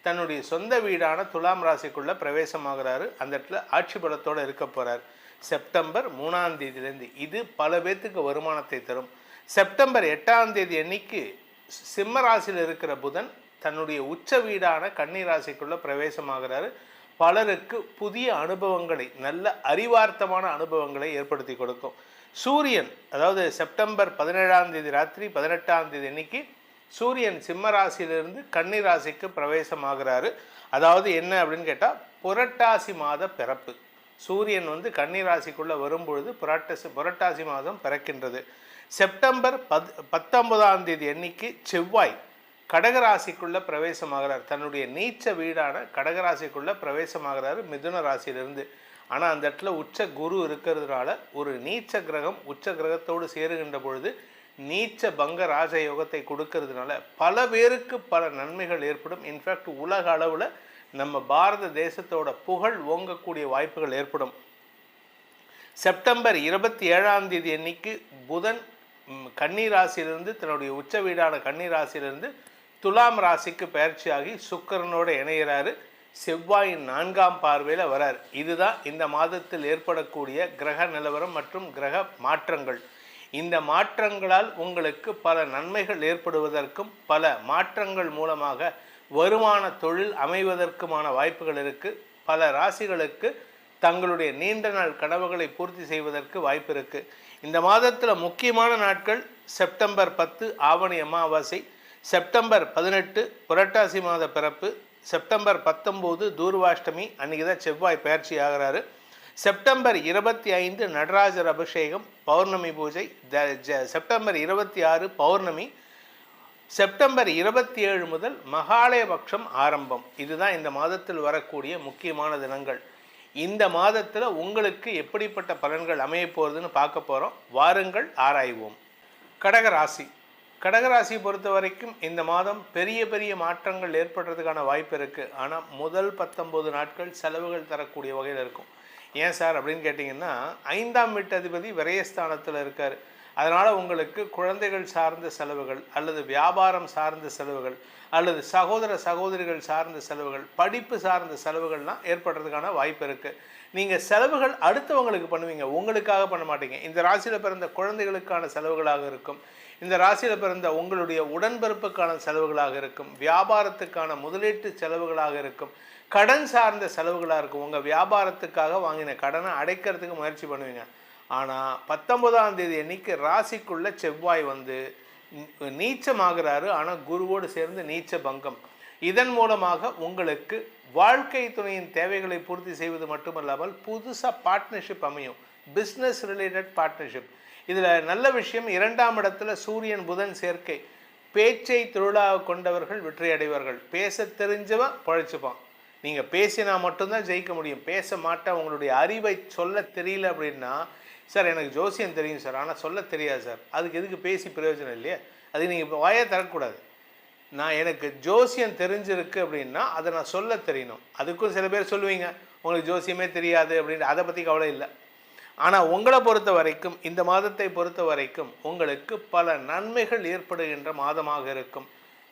தன்னுடைய சொந்த வீடான துலாம் ராசிக்குள்ளே பிரவேசமாகிறாரு. அந்த இடத்துல ஆட்சி பலத்தோடு இருக்க போகிறார் செப்டம்பர் 3ஆம் தேதியிலேருந்து. இது பல பேர்த்துக்கு வருமானத்தை தரும். செப்டம்பர் 8ஆம் தேதி அன்னைக்கு சிம்ம ராசியில் இருக்கிற புதன் தன்னுடைய உச்ச வீடான கன்னி ராசிக்குள்ளே பிரவேசமாகிறாரு. பலருக்கு புதிய அனுபவங்களை, நல்ல அறிவார்த்தமான அனுபவங்களை ஏற்படுத்தி கொடுக்கும். சூரியன், அதாவது செப்டம்பர் 17ஆம் தேதி ராத்திரி 18ஆம் தேதி அன்னைக்கு சூரியன் சிம்ம ராசியிலிருந்து கன்னி ராசிக்கு பிரவேசமாகிறாரு. அதாவது என்ன அப்படின்னு கேட்டால், புரட்டாசி மாத பிறப்பு. சூரியன் கன்னி ராசிக்குள்ளே வரும்பொழுது புரட்டாசி மாதம் பிறக்கின்றது. செப்டம்பர் 19ஆம் தேதி அன்னைக்கு செவ்வாய் கடகராசிக்குள்ளே பிரவேசமாகிறார். தன்னுடைய நீச்ச வீடான கடகராசிக்குள்ளே பிரவேசமாகிறாரு மிதுன ராசியிலிருந்து. ஆனால் அந்த இடத்துல உச்ச குரு இருக்கிறதுனால ஒரு நீச்ச கிரகம் உச்ச கிரகத்தோடு சேருகின்ற பொழுது நீச்ச பங்க ராஜயோகத்தை கொடுக்கறதுனால பல பேருக்கு பல நன்மைகள் ஏற்படும். இன்ஃபேக்ட் உலக அளவில் நம்ம பாரத தேசத்தோட புகழ் ஓங்கக்கூடிய வாய்ப்புகள் ஏற்படும். செப்டம்பர் 27ஆம் தேதி அன்னைக்கு புதன் கன்னி ராசியிலிருந்து தன்னுடைய உச்ச வீடான கன்னி ராசியிலிருந்து துலாம் ராசிக்கு பயிற்சியாகி சுக்கிரனோடு இணைகிறாரு. செவ்வாயின் 4ஆம் பார்வையில் வரார். இதுதான் இந்த மாதத்தில் ஏற்படக்கூடிய கிரக நிலவரம் மற்றும் கிரக மாற்றங்கள். இந்த மாற்றங்களால் உங்களுக்கு பல நன்மைகள் ஏற்படுவதற்கும் பல மாற்றங்கள் மூலமாக வருமான தொழில் அமைவதற்குமான வாய்ப்புகள் இருக்குது. பல ராசிகளுக்கு தங்களுடைய நீண்ட நாள் கனவுகளை பூர்த்தி செய்வதற்கு வாய்ப்பு இருக்குது. இந்த மாதத்தில் முக்கியமான நாட்கள் செப்டம்பர் 10 ஆவணி அமாவாசை, செப்டம்பர் 18 புரட்டாசி மாத பிறப்பு, செப்டம்பர் 19 தூர்வாஷ்டமி, அன்றைக்கி தான் செவ்வாய் பயிற்சி ஆகிறாரு. செப்டம்பர் 25 நடராஜர் அபிஷேகம் பௌர்ணமி பூஜை, செப்டம்பர் 26 பௌர்ணமி, செப்டம்பர் 27 முதல் மகாலயபக்ஷம் ஆரம்பம். இதுதான் இந்த மாதத்தில் வரக்கூடிய முக்கியமான தினங்கள். இந்த மாதத்தில் உங்களுக்கு எப்படிப்பட்ட பலன்கள் அமைய போகிறதுன்னு பார்க்க போகிறோம். வாருங்கள் ஆராய்வோம். கடகராசி. கடகராசியை பொறுத்த வரைக்கும் இந்த மாதம் பெரிய பெரிய மாற்றங்கள் ஏற்படுறதுக்கான வாய்ப்பு இருக்குது. ஆனால் முதல் 19 நாட்கள் செலவுகள் தரக்கூடிய வகையில் இருக்கும். ஏன் சார் அப்படின்னு கேட்டிங்கன்னா, 5ஆம் வீட்டு அதிபதி விரயஸ்தானத்தில் இருக்கார். அதனால் உங்களுக்கு குழந்தைகள் சார்ந்த செலவுகள் அல்லது வியாபாரம் சார்ந்த செலவுகள் அல்லது சகோதர சகோதரிகள் சார்ந்த செலவுகள், படிப்பு சார்ந்த செலவுகள்லாம் ஏற்படுறதுக்கான வாய்ப்பு இருக்குது. நீங்கள் செலவுகள் அடுத்தவங்களுக்கு பண்ணுவீங்க, உங்களுக்காக பண்ண மாட்டீங்க. இந்த ராசியில் பிறந்த குழந்தைகளுக்கான செலவுகளாக இருக்கும். இந்த ராசியில் பிறந்த உங்களுடைய உடன்பிறப்புக்கான செலவுகளாக இருக்கும். வியாபாரத்துக்கான முதலீட்டு செலவுகளாக இருக்கும். கடன் சார்ந்த செலவுகளாக இருக்கும். உங்கள் வியாபாரத்துக்காக வாங்கின கடனை அடைக்கிறதுக்கு முயற்சி பண்ணுவீங்க. ஆனால் 19ஆம் தேதி அன்னைக்கு ராசிக்குள்ள செவ்வாய் வந்து நீச்சமாகிறாரு. ஆனால் குருவோடு சேர்ந்து நீச்ச பங்கம். இதன் மூலமாக உங்களுக்கு வாழ்க்கை துணையின் தேவைகளை பூர்த்தி செய்வது மட்டுமல்லாமல் புதுசாக பார்ட்னர்ஷிப் அமையும். Business related partnership. இதில் நல்ல விஷயம், 2ஆம் இடத்துல சூரியன் புதன் சேர்க்கை. பேச்சை தொழிலாக கொண்டவர்கள் வெற்றி அடைவார்கள். பேச தெரிஞ்சவன் பழைச்சுப்பான். நீங்கள் பேசினா மட்டும்தான் ஜெயிக்க முடியும். பேச மாட்டேன், உங்களுடைய அறிவை சொல்ல தெரியல அப்படின்னா, சார் எனக்கு ஜோசியம் தெரியும் சார் ஆனால் சொல்ல தெரியாது சார், அதுக்கு எதுக்கு பேசி பிரயோஜனம் இல்லையா? அதுக்கு நீங்கள் இப்போ வாயை தரக்கூடாது. நான் எனக்கு ஜோசியம் தெரிஞ்சிருக்கு அப்படின்னா அதை நான் சொல்ல தெரியணும். அதுக்கும் சில பேர் சொல்லுவீங்க உங்களுக்கு ஜோசியமே தெரியாது அப்படின்ட்டு, அதை பற்றி கவலை இல்லை. ஆனால் உங்களை பொறுத்த வரைக்கும், இந்த மாதத்தை பொறுத்த வரைக்கும் உங்களுக்கு பல நன்மைகள் ஏற்படுகின்ற மாதமாக இருக்கும்.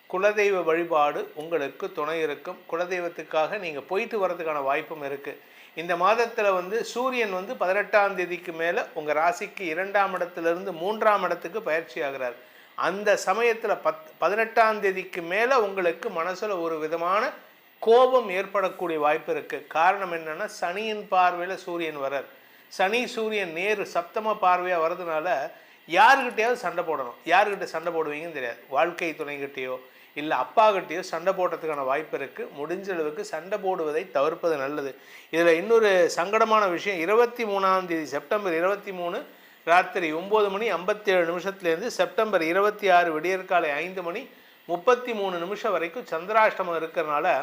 குலதெய்வ வழிபாடு உங்களுக்கு துணை இருக்கும். குலதெய்வத்துக்காக நீங்கள் போயிட்டு வரதுக்கான வாய்ப்பும் இருக்குது. இந்த மாதத்தில் வந்து சூரியன் வந்து 18ஆம் தேதிக்கு மேலே உங்கள் ராசிக்கு 2ஆம் இடத்துலேருந்து 3ஆம் இடத்துக்கு பயிற்சி ஆகிறார். அந்த சமயத்தில் 18ஆம் தேதிக்கு மேலே உங்களுக்கு மனசில் ஒரு விதமான கோபம் ஏற்படக்கூடிய வாய்ப்பு இருக்குது. காரணம் என்னென்னா, சனியின் பார்வையில் சூரியன் வரார். சனி சூரியன் நேரு சப்தம பார்வையாக வர்றதுனால யாருக்கிட்டையாவது சண்டை போடணும். யாருக்கிட்ட சண்டை போடுவீங்கன்னு தெரியாது. வாழ்க்கை துணைக்கிட்டேயோ இல்லை அப்பா கிட்டேயோ சண்டை போடுறதுக்கான வாய்ப்பு இருக்குது. முடிஞ்ச அளவுக்கு சண்டை போடுவதை தவிர்ப்பது நல்லது. இதில் இன்னொரு சங்கடமான விஷயம், 23ஆம் தேதி செப்டம்பர் 23 ராத்திரி 9 மணி 57 நிமிஷத்துலேருந்து செப்டம்பர் 26 விடியற்காலை 5 மணி 33 நிமிஷம் வரைக்கும் சந்திராஷ்டமம் இருக்கிறனால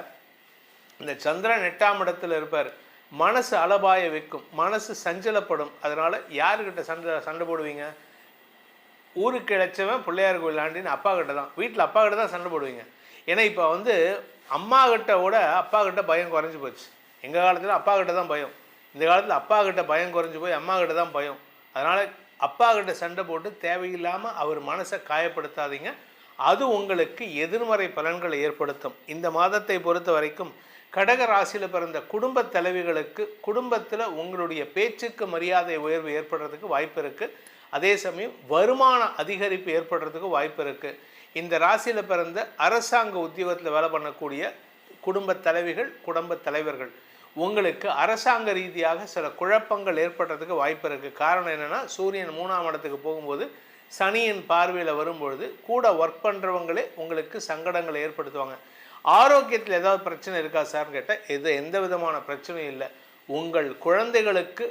இந்த சந்திரன் 8ஆம் இடத்துல இருப்பார். மனசு அலபாய வைக்கும், மனசு சஞ்சலப்படும். அதனால் யாருக்கிட்ட சண்டை போடுவீங்க? ஊருக்கு இழைச்சவன் பிள்ளையார் கோயில் ஆண்டின்னு அப்பா கிட்ட தான், வீட்டில் அப்பா கிட்ட தான் சண்டை போடுவீங்க. ஏன்னா இப்போ வந்து அம்மா கிட்ட விட அப்பா கிட்ட பயம் குறைஞ்சி போச்சு. எங்கள் காலத்தில் அப்பா கிட்ட தான் பயம். இந்த காலத்தில் அப்பா கிட்ட பயம் குறைஞ்சி போய் அம்மா கிட்ட தான் பயம். அதனால் அப்பா கிட்ட சண்டை போட்டு தேவையில்லாமல் அவர் மனசை காயப்படுத்தாதீங்க. அது உங்களுக்கு எதிர்மறை பலன்களை ஏற்படுத்தும். இந்த மாதத்தை பொறுத்த வரைக்கும் கடக ராசியில் பிறந்த குடும்ப தலைவிகளுக்கு குடும்பத்தில் உங்களுடைய பேச்சுக்கு மரியாதை உயர்வு ஏற்படுறதுக்கு வாய்ப்பு இருக்குது. அதே சமயம் வருமான அதிகரிப்பு ஏற்படுறதுக்கு வாய்ப்பு இருக்குது. இந்த ராசியில் பிறந்த அரசாங்க உத்தியோகத்தில் வேலை பண்ணக்கூடிய குடும்ப தலைவிகள், குடும்ப தலைவர்கள், உங்களுக்கு அரசாங்க ரீதியாக சில குழப்பங்கள் ஏற்படுறதுக்கு வாய்ப்பு இருக்குது. காரணம் என்னென்னா, சூரியன் 3ஆம் இடத்துக்கு போகும்போது சனியின் பார்வையில் வரும்பொழுது கூட ஒர்க் பண்ணுறவங்களே உங்களுக்கு சங்கடங்களை ஏற்படுத்துவாங்க. ஆரோக்கியத்தில் ஏதாவது பிரச்சனை இருக்கா சார்னு கேட்டால் எந்த விதமான பிரச்சனையும் இல்லை. உங்கள் குழந்தைகளுக்கு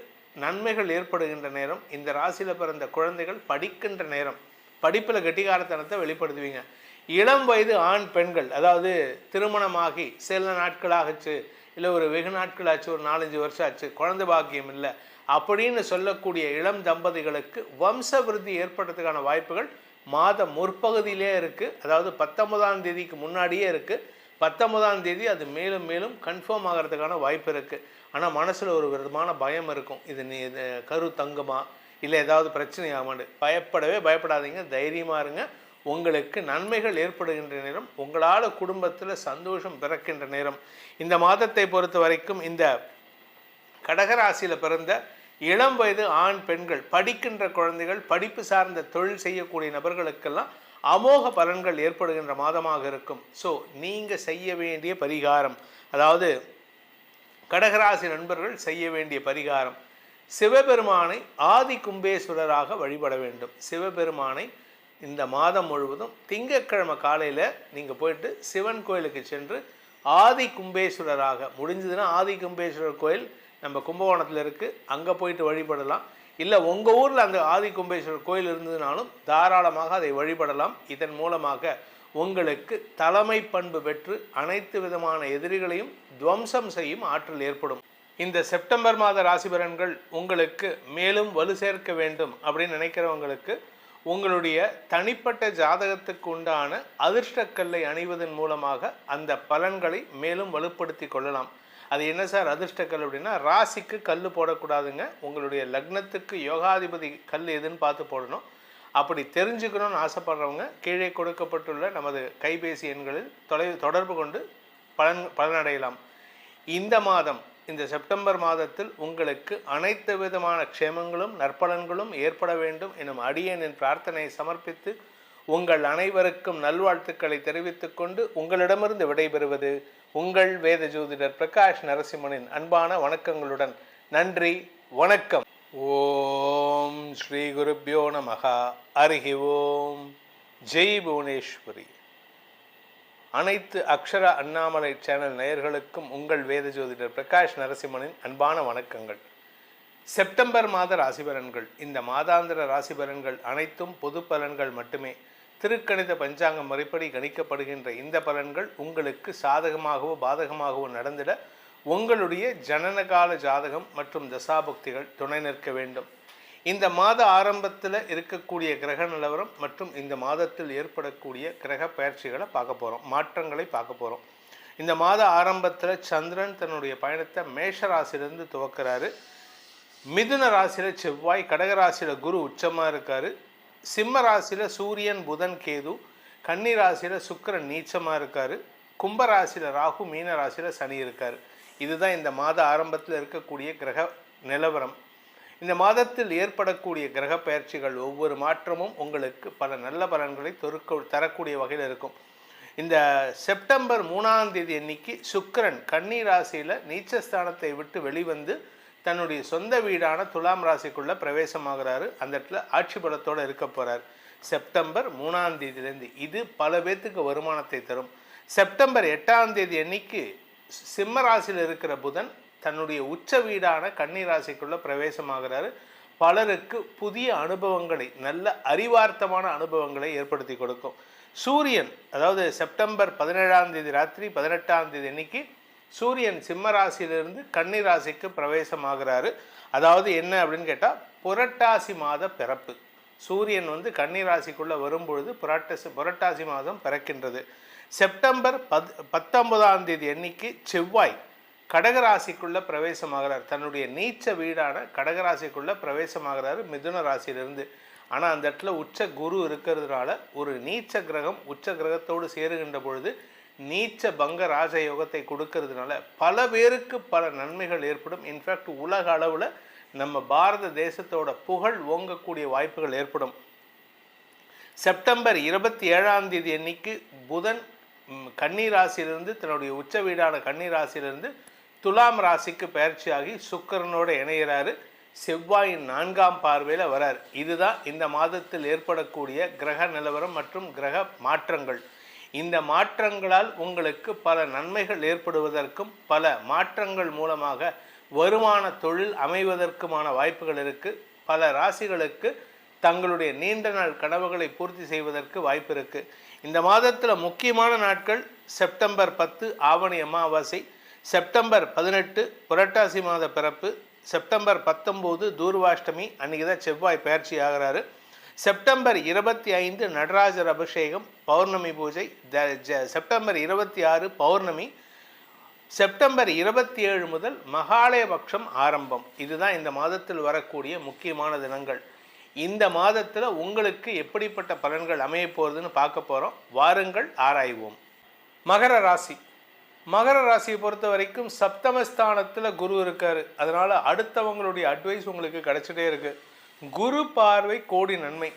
நன்மைகள் ஏற்படுகின்ற நேரம். இந்த ராசியில் பிறந்த குழந்தைகள் படிக்கின்ற நேரம். படிப்பில் கெட்டிக்காரத்தனத்தை வெளிப்படுத்துவீங்க. இளம் வயது ஆண் பெண்கள், அதாவது திருமணமாகி சில நாட்களாகச்சு, இல்லை ஒரு வெகு நாட்களாச்சு, ஒரு 4-5 வருஷம் ஆச்சு, குழந்தை பாக்கியம் இல்லை அப்படின்னு சொல்லக்கூடிய இளம் தம்பதிகளுக்கு வம்ச விருத்தி ஏற்படுறதுக்கான வாய்ப்புகள் மாதம் முற்பகுதியிலே இருக்குது. அதாவது 19ஆம் தேதிக்கு முன்னாடியே இருக்குது. 19ஆம் தேதி அது மேலும் மேலும் கன்ஃபார்ம் ஆகிறதுக்கான வாய்ப்பு இருக்குது. ஆனால் மனசில் ஒரு விதமான பயம் இருக்கும். இது கரு தங்குமா இல்லை ஏதாவது பிரச்சனை ஆகாமாண்டு. பயப்படவே பயப்படாதீங்க, தைரியமாக இருங்க. உங்களுக்கு நன்மைகள் ஏற்படுகின்ற நேரம், உங்களால் குடும்பத்தில் சந்தோஷம் பிறக்கின்ற நேரம். இந்த மாதத்தை பொறுத்த வரைக்கும் இந்த கடகராசியில் பிறந்த இளம் வயது ஆண் பெண்கள், படிக்கின்ற குழந்தைகள், படிப்பு சார்ந்த தொழில் செய்யக்கூடிய நபர்களுக்கெல்லாம் அமோக பலன்கள் ஏற்படுகின்ற மாதமாக இருக்கும். ஸோ நீங்கள் செய்ய வேண்டிய பரிகாரம், அதாவது கடகராசி நண்பர்கள் செய்ய வேண்டிய பரிகாரம், சிவபெருமானை ஆதி கும்பேஸ்வரராக வழிபட வேண்டும். சிவபெருமானை இந்த மாதம் முழுவதும் திங்கட்கிழமை காலையில் நீங்கள் போயிட்டு சிவன் கோயிலுக்கு சென்று ஆதி கும்பேஸ்வரராக, முடிஞ்சதுன்னா ஆதி கும்பேஸ்வரர் கோயில் நம்ம கும்பகோணத்தில் இருக்குது, அங்கே போயிட்டு வழிபடலாம். இல்லை உங்கள் ஊரில் அந்த ஆதி கும்பேஸ்வரர் கோயில் இருந்ததுனாலும் தாராளமாக அதை வழிபடலாம். இதன் மூலமாக உங்களுக்கு தலைமை பண்பு பெற்று அனைத்து விதமான எதிரிகளையும் துவம்சம் செய்யும் ஆற்றல் ஏற்படும். இந்த செப்டம்பர் மாத ராசி பலன்கள் உங்களுக்கு மேலும் வலு சேர்க்க வேண்டும் அப்படின்னு நினைக்கிறவங்களுக்கு உங்களுடைய தனிப்பட்ட ஜாதகத்துக்கு உண்டான அதிர்ஷ்டக்கல்லை அணிவதன் மூலமாக அந்த பலன்களை மேலும் வலுப்படுத்தி கொள்ளலாம். அது என்ன சார் அதிர்ஷ்டக்கல் அப்படின்னா, ராசிக்கு கல் போடக்கூடாதுங்க, உங்களுடைய லக்னத்துக்கு யோகாதிபதி கல் எதுன்னு பார்த்து போடணும். அப்படி தெரிஞ்சுக்கணும்னு ஆசைப்படுறவங்க கீழே கொடுக்கப்பட்டுள்ள நமது கைபேசி எண்களில் தொடர்பு கொண்டு பலனடையலாம். இந்த மாதம், இந்த செப்டம்பர் மாதத்தில் உங்களுக்கு அனைத்து விதமான க்ஷேமங்களும் நற்பலன்களும் ஏற்பட வேண்டும் எனும் அடியேனின் பிரார்த்தனையை சமர்ப்பித்து உங்கள் அனைவருக்கும் நல்வாழ்த்துக்களை தெரிவித்துக் கொண்டு உங்களிடமிருந்து விடைபெறுவது உங்கள் வேத ஜோதிடர் பிரகாஷ் நரசிம்மனின் அன்பான வணக்கங்களுடன். நன்றி, வணக்கம். ஓம் ஸ்ரீ குருப்யோ நமஹ. ஹரி ஓம். ஜெய் புவனேஸ்வரி. அனைத்து அக்ஷர அண்ணாமலை சேனல் நேயர்களுக்கும் உங்கள் வேத ஜோதிடர் பிரகாஷ் நரசிம்மனின் அன்பான வணக்கங்கள். செப்டம்பர் மாத ராசி பலன்கள். இந்த மாதாந்திர ராசி பலன்கள் அனைத்தும் பொது பலன்கள் மட்டுமே. திருக்கணித பஞ்சாங்கம் முறைப்படி கணிக்கப்படுகின்ற இந்த பலன்கள் உங்களுக்கு சாதகமாகவோ பாதகமாகவோ நடந்திட உங்களுடைய ஜனனகால ஜாதகம் மற்றும் தசாபுக்திகள் துணை நிற்க வேண்டும். இந்த மாத ஆரம்பத்தில் இருக்கக்கூடிய கிரக நிலவரம் மற்றும் இந்த மாதத்தில் ஏற்படக்கூடிய கிரக பயிற்சிகளை பார்க்க போகிறோம், மாற்றங்களை பார்க்க போகிறோம். இந்த மாத ஆரம்பத்தில் சந்திரன் தன்னுடைய பயணத்தை மேஷ ராசியிலிருந்து துவக்கிறாரு. மிதுன ராசியில் செவ்வாய், கடகராசியில் குரு உச்சமாக இருக்கார். சிம்ம ராசியில் சூரியன் புதன் கேது, கன்னி ராசியில் சுக்கிரன் நீச்சமாக இருக்கார். கும்பராசியில் ராகு, மீன ராசியில் சனி இருக்கார். இதுதான் இந்த மாத ஆரம்பத்தில் இருக்கக்கூடிய கிரக நிலவரம். இந்த மாதத்தில் ஏற்படக்கூடிய கிரக பயிற்சிகள் ஒவ்வொரு மாற்றமும் உங்களுக்கு பல நல்ல பலன்களை தரக்கூடிய வகையில் இருக்கும். இந்த செப்டம்பர் 3ஆம் தேதி அன்னைக்கு சுக்கிரன் கன்னி ராசியில் நீச்சஸ்தானத்தை விட்டு வெளிவந்து தன்னுடைய சொந்த வீடான துலாம் ராசிக்குள்ளே பிரவேசமாகிறாரு. அந்த இடத்துல ஆட்சி பலத்தோடு இருக்க போகிறார் செப்டம்பர் 3ஆம் தேதியிலேருந்து. இது பல பேர்த்துக்கு வருமானத்தை தரும். செப்டம்பர் 8ஆம் தேதி அன்னைக்கு சிம்ம ராசியில் இருக்கிற புதன் தன்னுடைய உச்ச வீடான கன்னி ராசிக்குள்ளே பிரவேசமாகிறாரு. பலருக்கு புதிய அனுபவங்களை, நல்ல அறிவார்த்தமான அனுபவங்களை ஏற்படுத்தி கொடுக்கும். சூரியன், அதாவது செப்டம்பர் 17ஆம் தேதி ராத்திரி 18ஆம் தேதி அன்னைக்கு சூரியன் சிம்ம ராசியிலிருந்து கன்னி ராசிக்கு பிரவேசமாகிறாரு. அதாவது என்ன அப்படின்னு கேட்டால், புரட்டாசி மாத பிறப்பு. சூரியன் கன்னி ராசிக்குள்ளே வரும்பொழுது புரட்டாசி மாதம் பிறக்கின்றது. செப்டம்பர் 19ஆம் தேதி அன்னைக்கு செவ்வாய் கடகராசிக்குள்ளே பிரவேசமாகிறார். தன்னுடைய நீச்ச வீடான கடகராசிக்குள்ளே பிரவேசமாகிறாரு மிதுன ராசியிலிருந்து. ஆனால் அந்த இடத்துல உச்ச குரு இருக்கிறதுனால ஒரு நீச்ச கிரகம் உச்ச கிரகத்தோடு சேருகின்ற பொழுது நீச்ச பங்க ராஜயோகத்தை கொடுக்கறதுனால பல பேருக்கு பல நன்மைகள் ஏற்படும். இன்ஃபேக்ட் உலக அளவில் நம்ம பாரத தேசத்தோட புகழ் ஓங்கக்கூடிய வாய்ப்புகள் ஏற்படும். செப்டம்பர் 27ஆம் தேதி அன்னைக்கு புதன் கன்னி ராசியிலிருந்து தன்னுடைய உச்ச வீடான கன்னி ராசியிலிருந்து துலாம் ராசிக்கு பயிற்சியாகி சுக்கிரனோடு இணைகிறாரு. செவ்வாயின் 4ஆம் பார்வையில் வரார். இதுதான் இந்த மாதத்தில் ஏற்படக்கூடிய கிரக நிலவரம் மற்றும் கிரக மாற்றங்கள். இந்த மாற்றங்களால் உங்களுக்கு பல நன்மைகள் ஏற்படுவதற்கும் பல மாற்றங்கள் மூலமாக வருமான தொழில் அமைவதற்குமான வாய்ப்புகள் இருக்குது. பல ராசிகளுக்கு தங்களுடைய நீண்ட நாள் கனவுகளை பூர்த்தி செய்வதற்கு வாய்ப்பு இருக்குது. இந்த மாதத்தில் முக்கியமான நாட்கள் செப்டம்பர் 10 ஆவணி அமாவாசை, செப்டம்பர் 18 புரட்டாசி மாத பிறப்பு, செப்டம்பர் 19 தூர்வாஷ்டமி, அன்றைக்கி தான் செவ்வாய் பயிற்சி ஆகிறாரு. செப்டம்பர் 25 நடராஜர் அபிஷேகம் பௌர்ணமி பூஜை, செப்டம்பர் 26 பௌர்ணமி, செப்டம்பர் 27 முதல் மகாலய பட்சம் ஆரம்பம். இதுதான் இந்த மாதத்தில் வரக்கூடிய முக்கியமான தினங்கள். இந்த மாதத்தில் உங்களுக்கு எப்படிப்பட்ட பலன்கள் அமைய போகிறதுன்னு பார்க்க போகிறோம். வாருங்கள் ஆராய்வோம். மகர ராசி. மகர ராசியை பொறுத்த வரைக்கும் சப்தமஸ்தானத்தில் குரு இருக்கார். அதனால் அடுத்தவங்களுடைய அட்வைஸ் உங்களுக்கு கிடச்சிட்டே இருக்குது. குரு பார்வை கோடி நன்மை.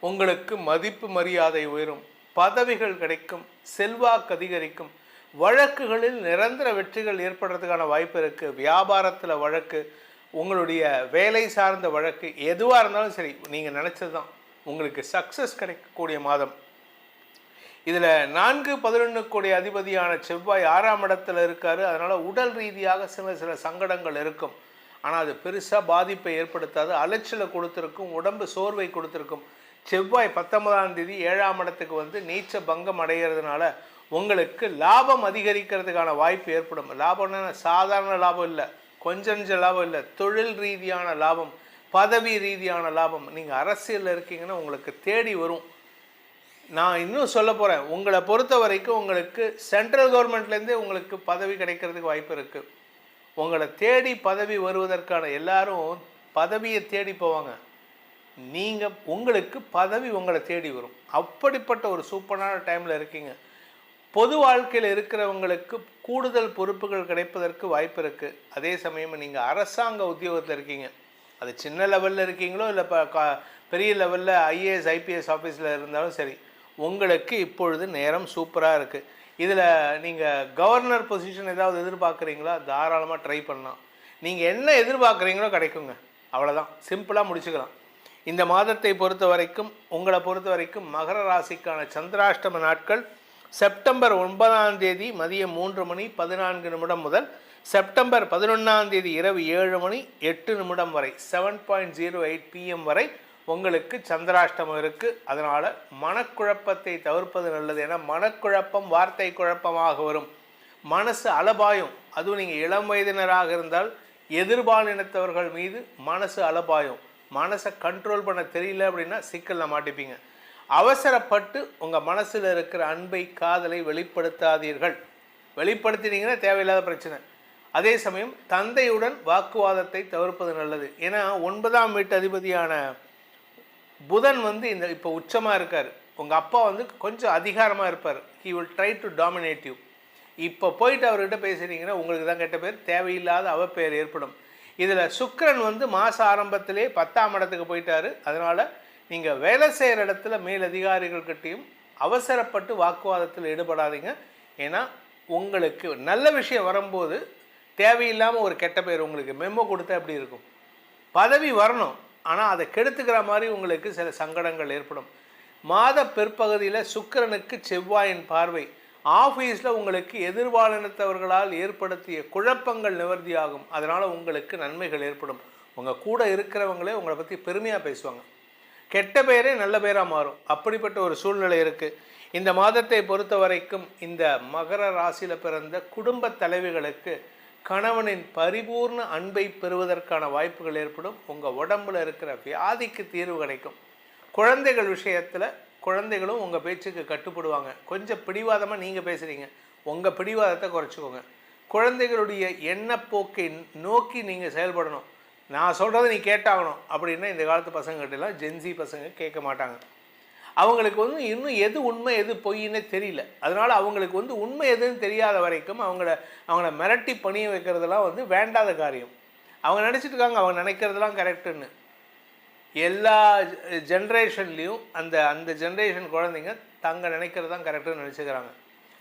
உங்களுக்கு மதிப்பு மரியாதை உயரும், பதவிகள் கிடைக்கும், செல்வாக்கு அதிகரிக்கும், வழக்குகளில் நிரந்தர வெற்றிகள் ஏற்படுறதுக்கான வாய்ப்பு இருக்குது. வியாபாரத்தில் வழக்கு, உங்களுடைய வேலை சார்ந்த வழக்கு எதுவாக இருந்தாலும் சரி, நீங்கள் நினச்சது தான் உங்களுக்கு சக்ஸஸ் கிடைக்கக்கூடிய மாதம். இதில் 4-11 கோடி அதிபதியான செவ்வாய் 6ஆம் இடத்துல இருக்கார். அதனால் உடல் ரீதியாக சில சங்கடங்கள் இருக்கும். ஆனால் அது பெருசாக பாதிப்பை ஏற்படுத்தாது. அலைச்சலை கொடுத்துருக்கும், உடம்பு சோர்வை கொடுத்துருக்கும். செவ்வாய் 19ஆம் தேதி 7ஆம் இடத்துக்கு வந்து நீச்ச பங்கம் அடைகிறதுனால உங்களுக்கு லாபம் அதிகரிக்கிறதுக்கான வாய்ப்பு ஏற்படும். லாபம்னா சாதாரண லாபம் இல்லை, கொஞ்சம் லாபம் இல்லை, தொழில் ரீதியான லாபம், பதவி ரீதியான லாபம். நீங்கள் அரசியலில் இருக்கீங்கன்னா உங்களுக்கு தேடி வரும். நான் இன்னும் சொல்ல போகிறேன், உங்களை பொறுத்த வரைக்கும் உங்களுக்கு சென்ட்ரல் கவர்மெண்ட்லேருந்தே உங்களுக்கு பதவி கிடைக்கிறதுக்கு வாய்ப்பு இருக்குது. உங்களை தேடி பதவி வருவதற்கான எல்லாரும் பதவியை தேடி போவாங்க. நீங்கள் உங்களுக்கு பதவி உங்களை தேடி வரும். அப்படிப்பட்ட ஒரு சூப்பரான டைமில் இருக்கீங்க. பொது வாழ்க்கையில் இருக்கிறவங்களுக்கு கூடுதல் பொறுப்புகள் கிடைப்பதற்கு வாய்ப்பு இருக்குது. அதே சமயம் நீங்கள் அரசாங்க உத்தியோகத்தில் இருக்கீங்க, அது சின்ன லெவலில் இருக்கீங்களோ இல்லை பெரிய லெவலில் ஐஏஎஸ் ஐபிஎஸ் ஆஃபீஸில் இருந்தாலும் சரி, உங்களுக்கு இப்பொழுது நேரம் சூப்பராக இருக்குது. இதில் நீங்கள் கவர்னர் பொசிஷன் ஏதாவது எதிர்பார்க்குறீங்களா? தாராளமாக ட்ரை பண்ணலாம். நீங்கள் என்ன எதிர்பார்க்குறீங்களோ கிடைக்குங்க. அவ்வளோதான், சிம்பிளாக முடிச்சுக்கலாம். இந்த மாதத்தை பொறுத்த வரைக்கும், உங்களை பொறுத்த வரைக்கும் மகர ராசிக்கான சந்திராஷ்டம நாட்கள் செப்டம்பர் 9ஆம் தேதி மதியம் 3:14 முதல் செப்டம்பர் 11ஆம் தேதி இரவு 7:08 வரை 7:08 PM வரை உங்களுக்கு சந்திராஷ்டமம் இருக்குது. அதனால் மனக்குழப்பத்தை தவிர்ப்பது நல்லது. ஏன்னா மனக்குழப்பம் வார்த்தை குழப்பமாக வரும், மனசு அலபாயும். அதுவும் நீங்கள் இளம் வயதினராக இருந்தால் எதிர்பாலினத்தவர்கள் மீது மனசு அலபாயும். மனசை கண்ட்ரோல் பண்ண தெரியல அப்படின்னா சிக்கலில் மாட்டிப்பீங்க. அவசரப்பட்டு உங்கள் மனசில் இருக்கிற அன்பை காதலை வெளிப்படுத்தாதீர்கள். வெளிப்படுத்தினீங்கன்னா தேவையில்லாத பிரச்சனை. அதே சமயம் தந்தையுடன் வாக்குவாதத்தை தவிர்ப்பது நல்லது. ஏன்னா 9ஆம் வீட்டு அதிபதியான புதன் வந்து இப்போ உச்சமாக இருக்கார். உங்கள் அப்பா வந்து கொஞ்சம் அதிகாரமாக இருப்பார். He will try to dominate you. இப்போ போயிட்டு அவர்கிட்ட பேசுகிறீங்கன்னா உங்களுக்கு தான் கெட்ட பேர், தேவையில்லாத அவப்பெயர் ஏற்படும். இதில் சுக்கிரன் வந்து மாத ஆரம்பத்திலே 10ஆம் இடத்துக்கு போயிட்டார். அதனால் நீங்கள் வேலை செய்கிற இடத்துல மேலதிகாரிகள்கிட்டையும் அவசரப்பட்டு வாக்குவாதத்தில் ஈடுபடாதீங்க. ஏன்னா உங்களுக்கு நல்ல விஷயம் வரும்போது தேவையில்லாமல் ஒரு கெட்ட பேர் உங்களுக்கு மெமோ கொடுத்தா எப்படி இருக்கும்? பதவி வரணும், ஆனால் அதை கெடுத்துக்கிற மாதிரி உங்களுக்கு சில சங்கடங்கள் ஏற்படும். மாத பிற்பகுதியில் சுக்கிரனுக்கு செவ்வாயின் பார்வை ஆஃபீஸில் உங்களுக்கு எதிர்பாலினத்தவர்களால் ஏற்படுத்திய குழப்பங்கள் நிவர்த்தியாகும். அதனால் உங்களுக்கு நன்மைகள் ஏற்படும். உங்கள் கூட இருக்கிறவங்களே உங்களை பற்றி பெருமையாக பேசுவாங்க. கெட்ட பேரே நல்ல பேராக மாறும். அப்படிப்பட்ட ஒரு சூழ்நிலை இருக்குது. இந்த மாதத்தை பொறுத்த வரைக்கும் இந்த மகர ராசியில் பிறந்த குடும்ப தலைவிகளுக்கு கணவனின் பரிபூர்ண அன்பை பெறுவதற்கான வாய்ப்புகள் ஏற்படும். உங்கள் உடம்பில் இருக்கிற வியாதிக்கு தீர்வு கிடைக்கும். குழந்தைகள் விஷயத்தில் குழந்தைகளும் உங்கள் பேச்சுக்கு கட்டுப்படுவாங்க. கொஞ்சம் பிடிவாதமாக நீங்கள் பேசுகிறீங்க, உங்கள் பிடிவாதத்தை குறைச்சிக்கோங்க. குழந்தைகளுடைய எண்ணப்போக்கை நோக்கி நீங்கள் செயல்படணும். நான் சொல்கிறத நீ கேட்டாகணும் அப்படின்னா இந்த காலத்து பசங்கள்கிட்டலாம் ஜென்சி பசங்க கேட்க மாட்டாங்க. அவங்களுக்கு வந்து இன்னும் எது உண்மை எது பொய்ன்னே தெரியல. அதனால் அவங்களுக்கு வந்து உண்மை எதுன்னு தெரியாத வரைக்கும் அவங்கள மிரட்டி பணிய வைக்கிறதெல்லாம் வந்து வேண்டாத காரியம். அவங்க நினச்சிட்டு இருக்காங்க அவங்க நினைக்கிறதெல்லாம் கரெக்டுன்னு. எல்லா ஜென்ரேஷன்லேயும் அந்த ஜென்ரேஷன் குழந்தைங்க தங்க நினைக்கிறது தான் கரெக்டுன்னு நினச்சிக்கிறாங்க.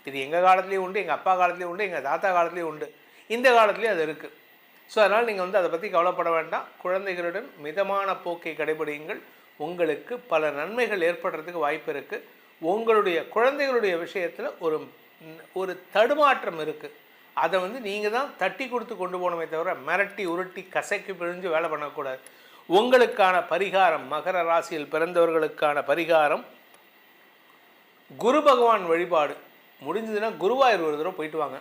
இது எங்கள் காலத்துலேயும் உண்டு, எங்கள் அப்பா காலத்துலேயும் உண்டு, எங்கள் தாத்தா காலத்துலேயும் உண்டு, இந்த காலத்துலேயும் அது இருக்குது. ஸோ அதனால் நீங்கள் வந்து அதை பற்றி கவலைப்பட வேண்டாம். குழந்தைகளுடன் மிதமான போக்கை கடைபிடியுங்கள். உங்களுக்கு பல நன்மைகள் ஏற்படுறதுக்கு வாய்ப்பு இருக்குது. உங்களுடைய குழந்தைகளுடைய விஷயத்தில் ஒரு தடுமாற்றம் இருக்குது. அதை வந்து நீங்கள் தான் தட்டி கொடுத்து கொண்டு போகணுமே தவிர மிரட்டி உருட்டி கசக்கி பிழிஞ்சு வேலை பண்ணக்கூடாது. உங்களுக்கான பரிகாரம், மகர ராசியில் பிறந்தவர்களுக்கான பரிகாரம் குரு பகவான் வழிபாடு. முடிஞ்சதுன்னா குருவாயூர் ஒரு தடவை போயிட்டு வாங்க.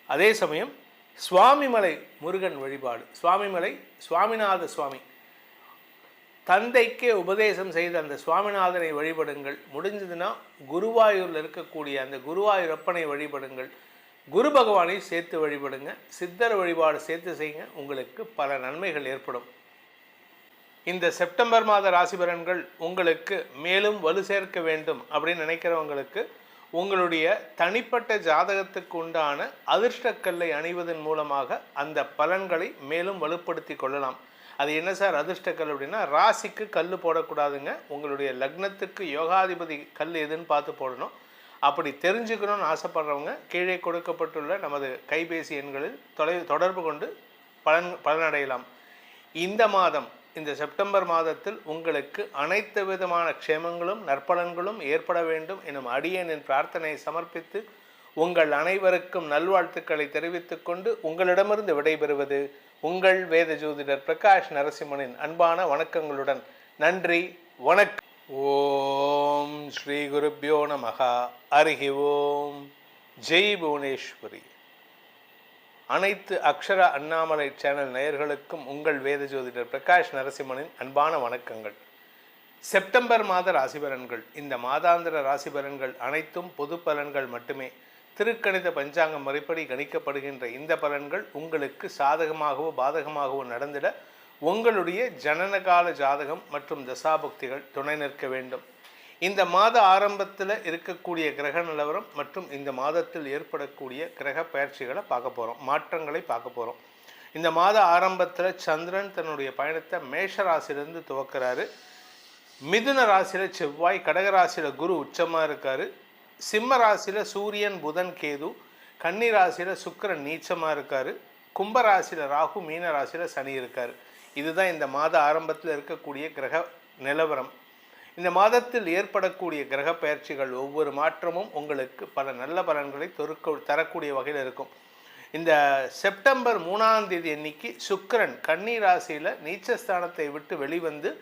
அதே சமயம் சுவாமிமலை முருகன் வழிபாடு. சுவாமிமலை சுவாமிநாத சுவாமி தந்தைக்கே உபதேசம் செய்த அந்த சுவாமிநாதனை வழிபடுங்கள். முடிஞ்சதுன்னா குருவாயூரில் இருக்கக்கூடிய அந்த குருவாயூரப்பனை வழிபடுங்கள். குரு பகவானை சேர்த்து வழிபடுங்க. சித்தர் வழிபாடு சேர்த்து செய்யுங்க. உங்களுக்கு பல நன்மைகள் ஏற்படும். இந்த செப்டம்பர் மாத ராசி பலன்கள் உங்களுக்கு மேலும் வலு சேர்க்க வேண்டும் அப்படின்னு நினைக்கிறவங்களுக்கு உங்களுடைய தனிப்பட்ட ஜாதகத்துக்கு உண்டான அதிர்ஷ்டக்கல்லை அணிவதன் மூலமாக அந்த பலன்களை மேலும் வலுப்படுத்தி கொள்ளலாம். அது என்ன சார் அதிர்ஷ்டக்கல் அப்படின்னா, ராசிக்கு கல் போடக்கூடாதுங்க. உங்களுடைய லக்னத்துக்கு யோகாதிபதி கல் எதுன்னு பார்த்து போடணும். அப்படி தெரிஞ்சுக்கணும்னு ஆசைப்படுறவங்க கீழே கொடுக்கப்பட்டுள்ள நமது கைபேசி எண்களில் தொடர்பு கொண்டு பலனடையலாம். இந்த மாதம், இந்த செப்டம்பர் மாதத்தில் உங்களுக்கு அனைத்து விதமான க்ஷேமங்களும் நற்பலன்களும் ஏற்பட வேண்டும் எனும் அடியேனின் பிரார்த்தனையை சமர்ப்பித்து உங்கள் அனைவருக்கும் நல்வாழ்த்துக்களை தெரிவித்துக் கொண்டு உங்களிடமிருந்து விடைபெறுவது உங்கள் வேத ஜோதிடர் பிரகாஷ் நரசிம்மனின் அன்பான வணக்கங்களுடன். நன்றி, வணக்கம். ஓம் ஸ்ரீ குருப்யோ நமஹ. ஹரி ஓம். ஜெய் புவனேஸ்வரி. அனைத்து அக்ஷர அண்ணாமலை சேனல் நேயர்களுக்கும் உங்கள் வேத ஜோதிடர் பிரகாஷ் நரசிம்மனின் அன்பான வணக்கங்கள். செப்டம்பர் மாத ராசி பலன்கள். இந்த மாதாந்திர ராசி பலன்கள் அனைத்தும் பொது பலன்கள் மட்டுமே. திருக்கணித பஞ்சாங்கம் முறைப்படி கணிக்கப்படுகின்ற இந்த பலன்கள் உங்களுக்கு சாதகமாகவோ பாதகமாகவோ நடந்திட உங்களுடைய ஜனனகால ஜாதகம் மற்றும் தசாபுக்திகள் துணை நிற்க வேண்டும். இந்த மாத ஆரம்பத்தில் இருக்கக்கூடிய கிரக நிலவரம் மற்றும் இந்த மாதத்தில் ஏற்படக்கூடிய கிரக பயிற்சிகளை பார்க்க போகிறோம், மாற்றங்களை பார்க்க போகிறோம். இந்த மாத ஆரம்பத்தில் சந்திரன் தன்னுடைய பயணத்தை மேஷ ராசியிலிருந்து துவக்கிறாரு. மிதுன ராசியில் செவ்வாய், கடக ராசியில் குரு உச்சமாக இருக்கார். சிம்ம ராசியில் சூரியன் புதன் கேது, கன்னி ராசியில் சுக்கிரன் நீச்சமாக இருக்கார். கும்ப ராசியில் ராகு, மீன ராசியில் சனி இருக்கார். இதுதான் இந்த மாத ஆரம்பத்தில் இருக்கக்கூடிய கிரக நிலவரம். இந்த மாதத்தில் ஏற்படக்கூடிய கிரக பயிற்சிகள் ஒவ்வொரு மாற்றமும் உங்களுக்கு பல நல்ல பலன்களை தரக்கூடிய வகையில் இருக்கும். இந்த செப்டம்பர் 3ஆம் தேதி அன்னைக்கு சுக்கிரன் கன்னி ராசியில் நீச்சஸ்தானத்தை விட்டு வெளிவந்து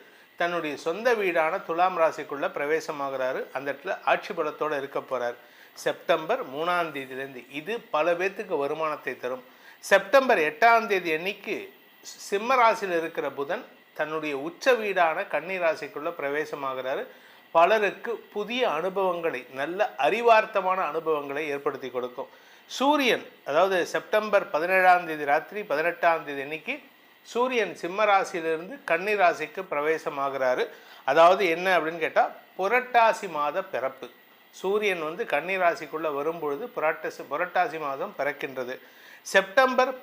தன்னுடைய சொந்த வீடான துலாம் ராசிக்குள்ளே பிரவேசமாகிறாரு. அந்த இடத்துல ஆட்சி பலத்தோடு இருக்க போகிறார் செப்டம்பர் 3ஆம் தேதியிலேருந்து. இது பல பேர்த்துக்கு வருமானத்தை தரும். செப்டம்பர் 8ஆம் தேதி அன்னைக்கு சிம்ம ராசியில் இருக்கிற புதன் தன்னுடைய உச்ச வீடான கன்னி ராசிக்குள்ளே பிரவேசமாகிறாரு. பலருக்கு புதிய அனுபவங்களை, நல்ல அறிவார்த்தமான அனுபவங்களை ஏற்படுத்தி கொடுக்கும். சூரியன், அதாவது செப்டம்பர் 17ஆம் தேதி ராத்திரி 18ஆம் தேதி அன்னைக்கு சூரியன் சிம்ம ராசியிலிருந்து கன்னி ராசிக்கு பிரவேசமாகிறாரு. அதாவது என்ன அப்படின்னு கேட்டால், புரட்டாசி மாத பிறப்பு. சூரியன் கன்னி ராசிக்குள்ளே வரும்பொழுது புரட்டாசி மாதம் பிறக்கின்றது. செப்டம்பர்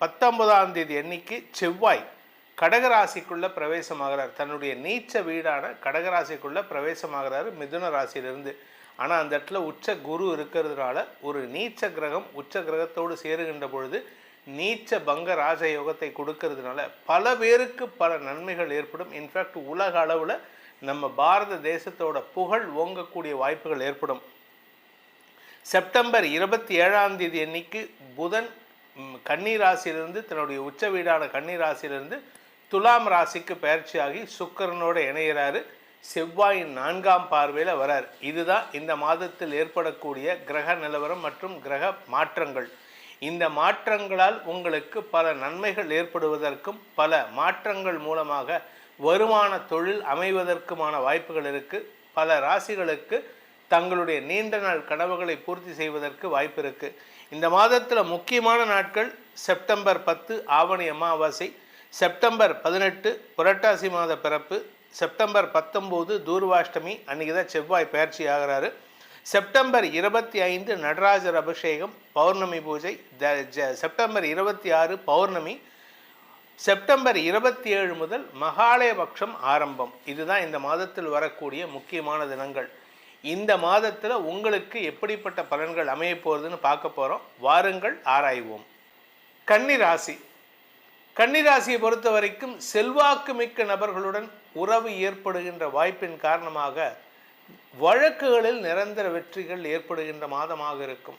19ஆம் தேதி அன்னைக்கு செவ்வாய் கடகராசிக்குள்ளே பிரவேசமாகிறார். தன்னுடைய நீச்ச வீடான கடகராசிக்குள்ளே பிரவேசமாகிறாரு மிதுன ராசியிலிருந்து. ஆனால் அந்த இடத்துல உச்ச குரு இருக்கிறதுனால ஒரு நீச்ச கிரகம் உச்ச கிரகத்தோடு சேருகின்ற பொழுது நீச்ச பங்க ராஜயோகத்தை கொடுக்கறதுனால பல பேருக்கு பல நன்மைகள் ஏற்படும். இன்ஃபேக்ட் உலக அளவில் நம்ம பாரத தேசத்தோட புகழ் ஓங்கக்கூடிய வாய்ப்புகள் ஏற்படும். செப்டம்பர் 27ஆம் தேதி அன்னைக்கு புதன் கன்னி ராசியிலிருந்து தன்னுடைய உச்ச வீடான கன்னி ராசியிலிருந்து துலாம் ராசிக்கு பயிற்சியாகி சுக்கிரனோடு இணைகிறாரு. செவ்வாயின் 4ஆம் பார்வையில் வரார். இதுதான் இந்த மாதத்தில் ஏற்படக்கூடிய கிரக நிலவரம் மற்றும் கிரக மாற்றங்கள். இந்த மாற்றங்களால் உங்களுக்கு பல நன்மைகள் ஏற்படுவதற்கும் பல மாற்றங்கள் மூலமாக வருமான தொழில் அமைவதற்குமான வாய்ப்புகள் இருக்குது. பல ராசிகளுக்கு தங்களுடைய நீண்ட நாள் கனவுகளை பூர்த்தி செய்வதற்கு வாய்ப்பு இருக்குது. இந்த மாதத்தில் முக்கியமான நாட்கள் செப்டம்பர் 10 ஆவணி அமாவாசை, செப்டம்பர் 18 புரட்டாசி மாத பிறப்பு, செப்டம்பர் 19 தூர்வாஷ்டமி, அன்றைக்கி தான் செவ்வாய் பயிற்சி ஆகிறாரு. செப்டம்பர் 25 நடராஜர் அபிஷேகம், பௌர்ணமி பூஜை. செப்டம்பர் 26 பௌர்ணமி. செப்டம்பர் 27 முதல் மகாலயபக்ஷம் ஆரம்பம். இதுதான் இந்த மாதத்தில் வரக்கூடிய முக்கியமான தினங்கள். இந்த மாதத்தில் உங்களுக்கு எப்படிப்பட்ட பலன்கள் அமைய போகிறதுன்னு பார்க்க போகிறோம். வாருங்கள் ஆராய்வோம். கன்னி ராசி. கன்னி ராசியை பொறுத்த வரைக்கும் செல்வாக்கு மிக்க நபர்களுடன் உறவு ஏற்படுகின்ற வாய்ப்பின் காரணமாக வழக்குகளில் நிரந்தர வெற்றிகள் ஏற்படுகின்ற மாதமாக இருக்கும்.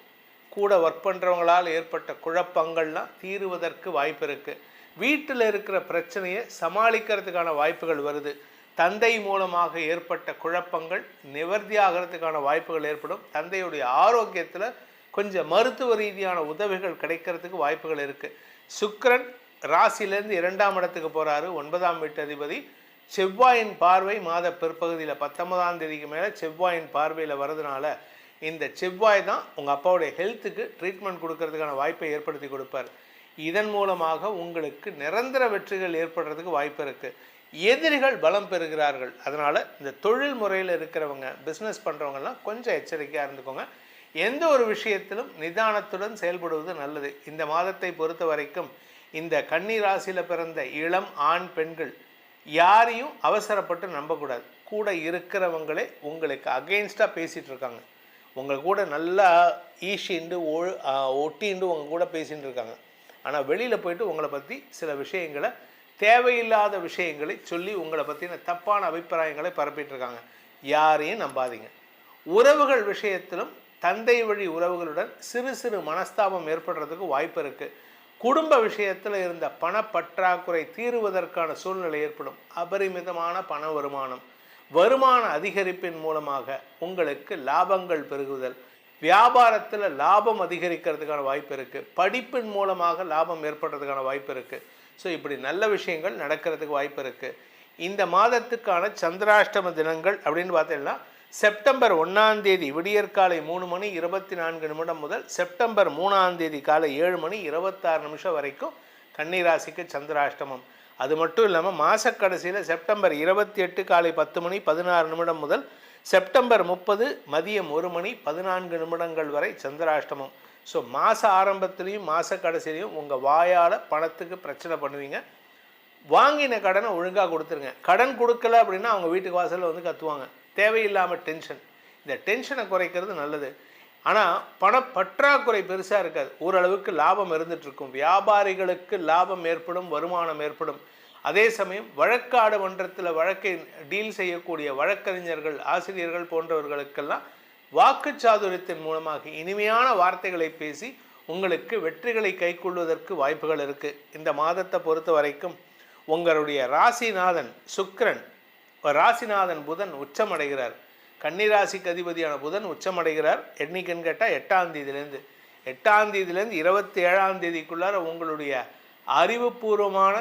கூட ஒர்க் பண்ணுறவங்களால் ஏற்பட்ட குழப்பங்கள்லாம் தீருவதற்கு வாய்ப்பு இருக்குது. வீட்டில் இருக்கிற பிரச்சனையை சமாளிக்கிறதுக்கான வாய்ப்புகள் வருது. தந்தை மூலமாக ஏற்பட்ட குழப்பங்கள் நிவர்த்தி ஆகிறதுக்கான வாய்ப்புகள் ஏற்படும். தந்தையுடைய ஆரோக்கியத்தில் கொஞ்சம் மருத்துவ ரீதியான உதவிகள் கிடைக்கிறதுக்கு வாய்ப்புகள் இருக்குது. சுக்கிரன் ராசியிலேருந்து 2ஆம் இடத்துக்கு போகிறாரு, 9ஆம் வீட்டு அதிபதி. செவ்வாயின் பார்வை மாத பிற்பகுதியில் 19ஆம் தேதிக்கு மேலே செவ்வாயின் பார்வையில் வர்றதுனால இந்த செவ்வாய் தான் உங்கள் அப்பாவுடைய ஹெல்த்துக்கு ட்ரீட்மெண்ட் கொடுக்கறதுக்கான வாய்ப்பை ஏற்படுத்தி கொடுப்பார். இதன் மூலமாக உங்களுக்கு நிரந்தர வெற்றிகள் ஏற்படுறதுக்கு வாய்ப்பு இருக்குது. எதிரிகள் பலம் பெறுகிறார்கள். அதனால் இந்த தொழில் முறையில் இருக்கிறவங்க, பிஸ்னஸ் பண்ணுறவங்கலாம் கொஞ்சம் எச்சரிக்கையாக இருந்துக்கோங்க. எந்த ஒரு விஷயத்திலும் நிதானத்துடன் செயல்படுவது நல்லது. இந்த மாதத்தை பொறுத்த வரைக்கும் இந்த கன்னி ராசியில் பிறந்த இளம் ஆண் பெண்கள் யாரையும் அவசரப்பட்டு நம்பக்கூடாது. கூட இருக்கிறவங்களே உங்களுக்கு அகெயின்ஸ்டாக பேசிகிட்டு இருக்காங்க. உங்கள் கூட நல்லா ஈஷிண்டு ஒட்டிண்டு உங்கள் கூட பேசிகிட்டு இருக்காங்க. ஆனால் வெளியில் போயிட்டு உங்களை பற்றி சில விஷயங்களை, தேவையில்லாத விஷயங்களை சொல்லி உங்களை பற்றின தப்பான அபிப்பிராயங்களை பரப்பிட்டு இருக்காங்க. யாரையும் நம்பாதீங்க. உறவுகள் விஷயத்திலும் தந்தை வழி உறவுகளுடன் சிறு சிறு மனஸ்தாபம் ஏற்படுறதுக்கு வாய்ப்பு இருக்குது. குடும்ப விஷயத்தில் இருந்த பணப்பற்றாக்குறை தீருவதற்கான சூழ்நிலை ஏற்படும். அபரிமிதமான பண வருமான அதிகரிப்பின் மூலமாக உங்களுக்கு லாபங்கள் பெருகுதல், வியாபாரத்தில் லாபம் அதிகரிக்கிறதுக்கான வாய்ப்பு இருக்குது. படிப்பின் மூலமாக லாபம் ஏற்படுறதுக்கான வாய்ப்பு இருக்குது. ஸோ இப்படி நல்ல விஷயங்கள் நடக்கிறதுக்கு வாய்ப்பு இருக்குது. இந்த மாதத்துக்கான சந்திராஷ்டம தினங்கள் அப்படின்னு பார்த்தீங்கன்னா செப்டம்பர் 1ஆம் தேதி விடியற்காலை 3:24 முதல் செப்டம்பர் 3ஆம் தேதி காலை 7:26 வரைக்கும் கன்னிராசிக்கு சந்திராஷ்டமம். அது மட்டும் இல்லாமல் மாதக்கடைசியில் செப்டம்பர் 28 காலை 10:16 முதல் செப்டம்பர் 30 மதியம் 1:14 வரை சந்திராஷ்டமம். ஸோ மாத ஆரம்பத்துலேயும் மாத கடைசிலையும் உங்கள் வாயால் பணத்துக்கு பிரச்சனை பண்ணுவீங்க. வாங்கின கடனை ஒழுங்காக கொடுத்துருங்க. கடன் கொடுக்கல அப்படின்னா அவங்க வீட்டுக்கு வாசலில் வந்து கத்துவாங்க. தேவையில்லாமல் டென்ஷன். இந்த டென்ஷனை குறைக்கிறது நல்லது. ஆனால் பணப்பற்றாக்குறை பெருசாக இருக்காது. ஓரளவுக்கு லாபம் இருந்துகிட்ருக்கும். வியாபாரிகளுக்கு லாபம் ஏற்படும், வருமானம் ஏற்படும். அதே சமயம் வழக்காடு மன்றத்தில் வழக்கை டீல் செய்யக்கூடிய வழக்கறிஞர்கள், ஆசிரியர்கள் போன்றவர்களுக்கெல்லாம் வாக்குச்சாதுரியத்தின் மூலமாக இனிமையான வார்த்தைகளை பேசி உங்களுக்கு வெற்றிகளை கைக்கொள்வதற்கு வாய்ப்புகள் இருக்குது. இந்த மாதத்தை பொறுத்த வரைக்கும் உங்களுடைய ராசிநாதன் சுக்கிரன், ராசிநாதன் புதன் உச்சமடைகிறார். கன்னிராசிக்கு அதிபதியான புதன் உச்சமடைகிறார். என்னைக்குன்னு கேட்டால் 8ஆம் தேதியிலேருந்து 27ஆம் தேதிக்குள்ளார உங்களுடைய அறிவுபூர்வமான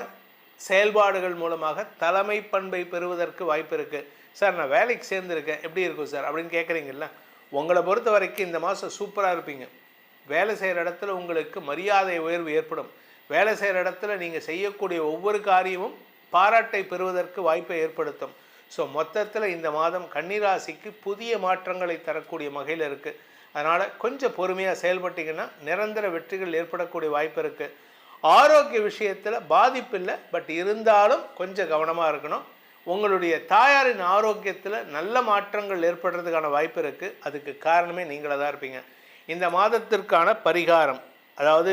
செயல்பாடுகள் மூலமாக தலைமை பண்பை பெறுவதற்கு வாய்ப்பு இருக்குது. சார் நான் வேலைக்கு சேர்ந்துருக்கேன், எப்படி இருக்கும் சார் அப்படின்னு கேட்குறீங்கள, உங்களை பொறுத்த வரைக்கும் இந்த மாதம் சூப்பராக இருப்பீங்க. வேலை செய்கிற இடத்துல உங்களுக்கு மரியாதை உயர்வு ஏற்படும். வேலை செய்கிற இடத்துல நீங்கள் செய்யக்கூடிய ஒவ்வொரு காரியமும் பாராட்டை பெறுவதற்கு வாய்ப்பை ஏற்படுத்தும். ஸோ மொத்தத்தில் இந்த மாதம் கன்னிராசிக்கு புதிய மாற்றங்களை தரக்கூடிய வகையில் இருக்குது. அதனால் கொஞ்சம் பொறுமையாக செயல்பட்டிங்கன்னா நிரந்தர வெற்றிகள் ஏற்படக்கூடிய வாய்ப்பு இருக்குது. ஆரோக்கிய விஷயத்தில் பாதிப்பு இல்லை, பட் இருந்தாலும் கொஞ்சம் கவனமாக இருக்கணும். உங்களுடைய தாயாரின் ஆரோக்கியத்தில் நல்ல மாற்றங்கள் ஏற்படுறதுக்கான வாய்ப்பு இருக்குது. அதுக்கு காரணமே நீங்களாக தான் இருப்பீங்க. இந்த மாதத்திற்கான பரிகாரம், அதாவது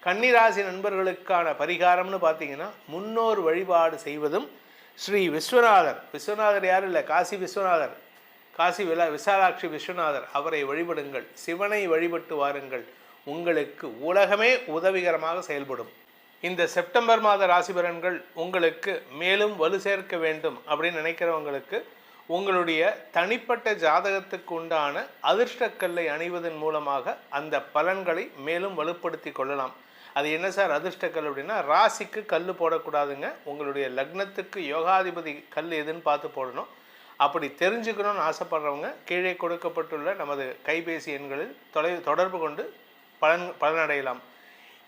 கன்னிராசி நண்பர்களுக்கான பரிகாரம்னு பார்த்தீங்கன்னா முன்னோர் வழிபாடு செய்வதும், ஸ்ரீ விஸ்வநாதர் யாரும் இல்லை, காசி விஸ்வநாதர், காசி விசாலாட்சி விஸ்வநாதர், அவரை வழிபடுங்கள். சிவனை வழிபட்டு வாருங்கள். உங்களுக்கு உலகமே உதவிகரமாக செயல்படும். இந்த செப்டம்பர் மாத ராசி பலன்கள் உங்களுக்கு மேலும் வலு சேர்க்க வேண்டும் அப்படின்னு நினைக்கிறவங்களுக்கு உங்களுடைய தனிப்பட்ட ஜாதகத்துக்கு உண்டான அதிர்ஷ்டக்கல்லை அணிவதன் மூலமாக அந்த பலன்களை மேலும் வலுப்படுத்தி கொள்ளலாம். அது என்ன சார் அதிர்ஷ்டக்கல் அப்படின்னா, ராசிக்கு கல் போடக்கூடாதுங்க. உங்களுடைய லக்னத்துக்கு யோகாதிபதி கல் எதுன்னு பார்த்து போடணும். அப்படி தெரிஞ்சுக்கணும்னு ஆசைப்படுறவங்க கீழே கொடுக்கப்பட்டுள்ள நமது கைபேசி எண்களில் தொடர்பு கொண்டு பலனடையலாம்.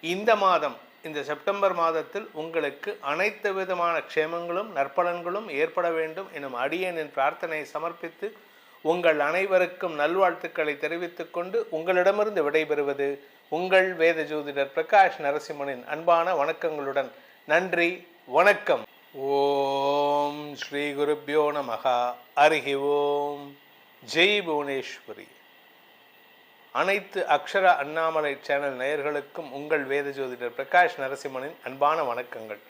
இந்த மாதம், இந்த செப்டம்பர் மாதத்தில் உங்களுக்கு அனைத்து விதமான க்ஷேமங்களும் நற்பலன்களும் ஏற்பட வேண்டும் எனும் அடியேனின் பிரார்த்தனையை சமர்ப்பித்து உங்கள் அனைவருக்கும் நல்வாழ்த்துக்களை தெரிவித்துக் கொண்டு உங்களிடமிருந்து விடைபெறுவது உங்கள் வேத ஜோதிடர் பிரகாஷ் நரசிம்மனின் அன்பான வணக்கங்களுடன். நன்றி, வணக்கம். ஓம் ஸ்ரீ குருப்யோ நமஹ. ஹரி ஓம். ஜெய் புவனேஸ்வரி. அனைத்து அக்ஷர அண்ணாமலை சேனல் நேயர்களுக்கும் உங்கள் வேத ஜோதிடர் பிரகாஷ் நரசிம்மனின் அன்பான வணக்கங்கள்.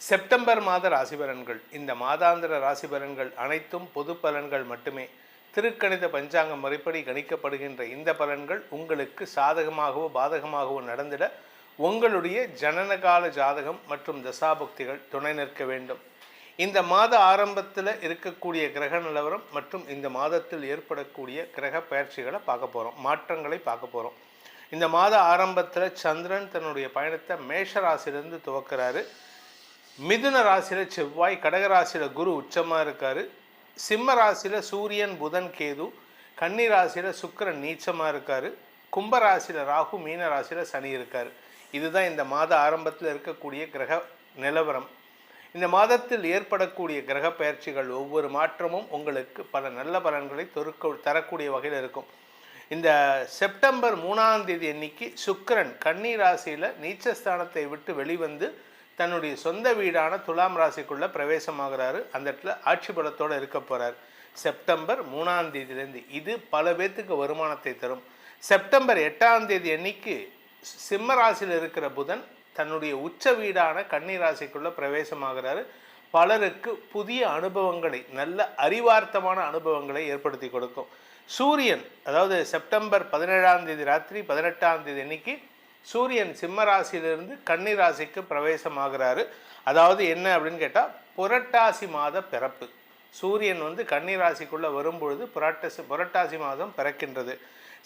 செப்டம்பர் மாத ராசிபலன்கள். இந்த மாதாந்திர ராசிபலன்கள் அனைத்தும் பொது பலன்கள் மட்டுமே. திருக்கணித பஞ்சாங்கம் முறைப்படி கணிக்கப்படுகின்ற இந்த பலன்கள் உங்களுக்கு சாதகமாகவோ பாதகமாகவோ நடந்திட உங்களுடைய ஜனனகால ஜாதகம் மற்றும் தசாபுக்திகள் துணை நிற்க வேண்டும். இந்த மாத ஆரம்பத்தில் இருக்கக்கூடிய கிரக நிலவரம் மற்றும் இந்த மாதத்தில் ஏற்படக்கூடிய கிரக பயிற்சிகளை பார்க்க போகிறோம், மாற்றங்களை பார்க்க போகிறோம். இந்த மாத ஆரம்பத்தில் சந்திரன் தன்னுடைய பயணத்தை மேஷ ராசியிலேருந்து துவக்கிறாரு. மிதுன ராசியில் செவ்வாய், கடகராசியில் குரு உச்சமாக இருக்கார். சிம்ம ராசியில் சூரியன் புதன் கேது, கன்னி ராசியில் சுக்கிரன் நீச்சமாக இருக்கார். கும்பராசியில் ராகு, மீன ராசியில் சனி இருக்கார். இதுதான் இந்த மாத ஆரம்பத்தில் இருக்கக்கூடிய கிரக நிலவரம். இந்த மாதத்தில் ஏற்படக்கூடிய கிரக பயிற்சிகள் ஒவ்வொரு மாற்றமும் உங்களுக்கு பல நல்ல பலன்களை தரக்கூடிய வகையில் இருக்கும். இந்த செப்டம்பர் 3ஆம் தேதி அன்னைக்கு சுக்கிரன் கன்னி ராசியில் நீச்சஸ்தானத்தை விட்டு வெளிவந்து தன்னுடைய சொந்த வீடான துலாம் ராசிக்குள்ளே பிரவேசமாகிறாரு. அந்த இடத்துல ஆட்சி பலத்தோடு இருக்க போகிறார் செப்டம்பர் 3ஆம் தேதியிலேருந்து. இது பல பேர்த்துக்கு வருமானத்தை தரும். செப்டம்பர் 8ஆம் தேதி அன்னைக்கு சிம்ம ராசியில் இருக்கிற புதன் தன்னுடைய உச்ச வீடான கன்னி ராசிக்குள்ளே பிரவேசமாகிறாரு. பலருக்கு புதிய அனுபவங்களை, நல்ல அறிவார்த்தமான அனுபவங்களை ஏற்படுத்தி கொடுக்கும். சூரியன், அதாவது செப்டம்பர் 17ஆம் தேதி ராத்திரி 18ஆம் தேதி அன்னைக்கு சூரியன் சிம்ம ராசியிலிருந்து கன்னி ராசிக்கு பிரவேசமாகிறாரு. அதாவது என்ன அப்படின்னு கேட்டால், புரட்டாசி மாத பிறப்பு. சூரியன் கன்னி ராசிக்குள்ளே வரும்பொழுது புரட்டாசி மாதம் பிறக்கின்றது.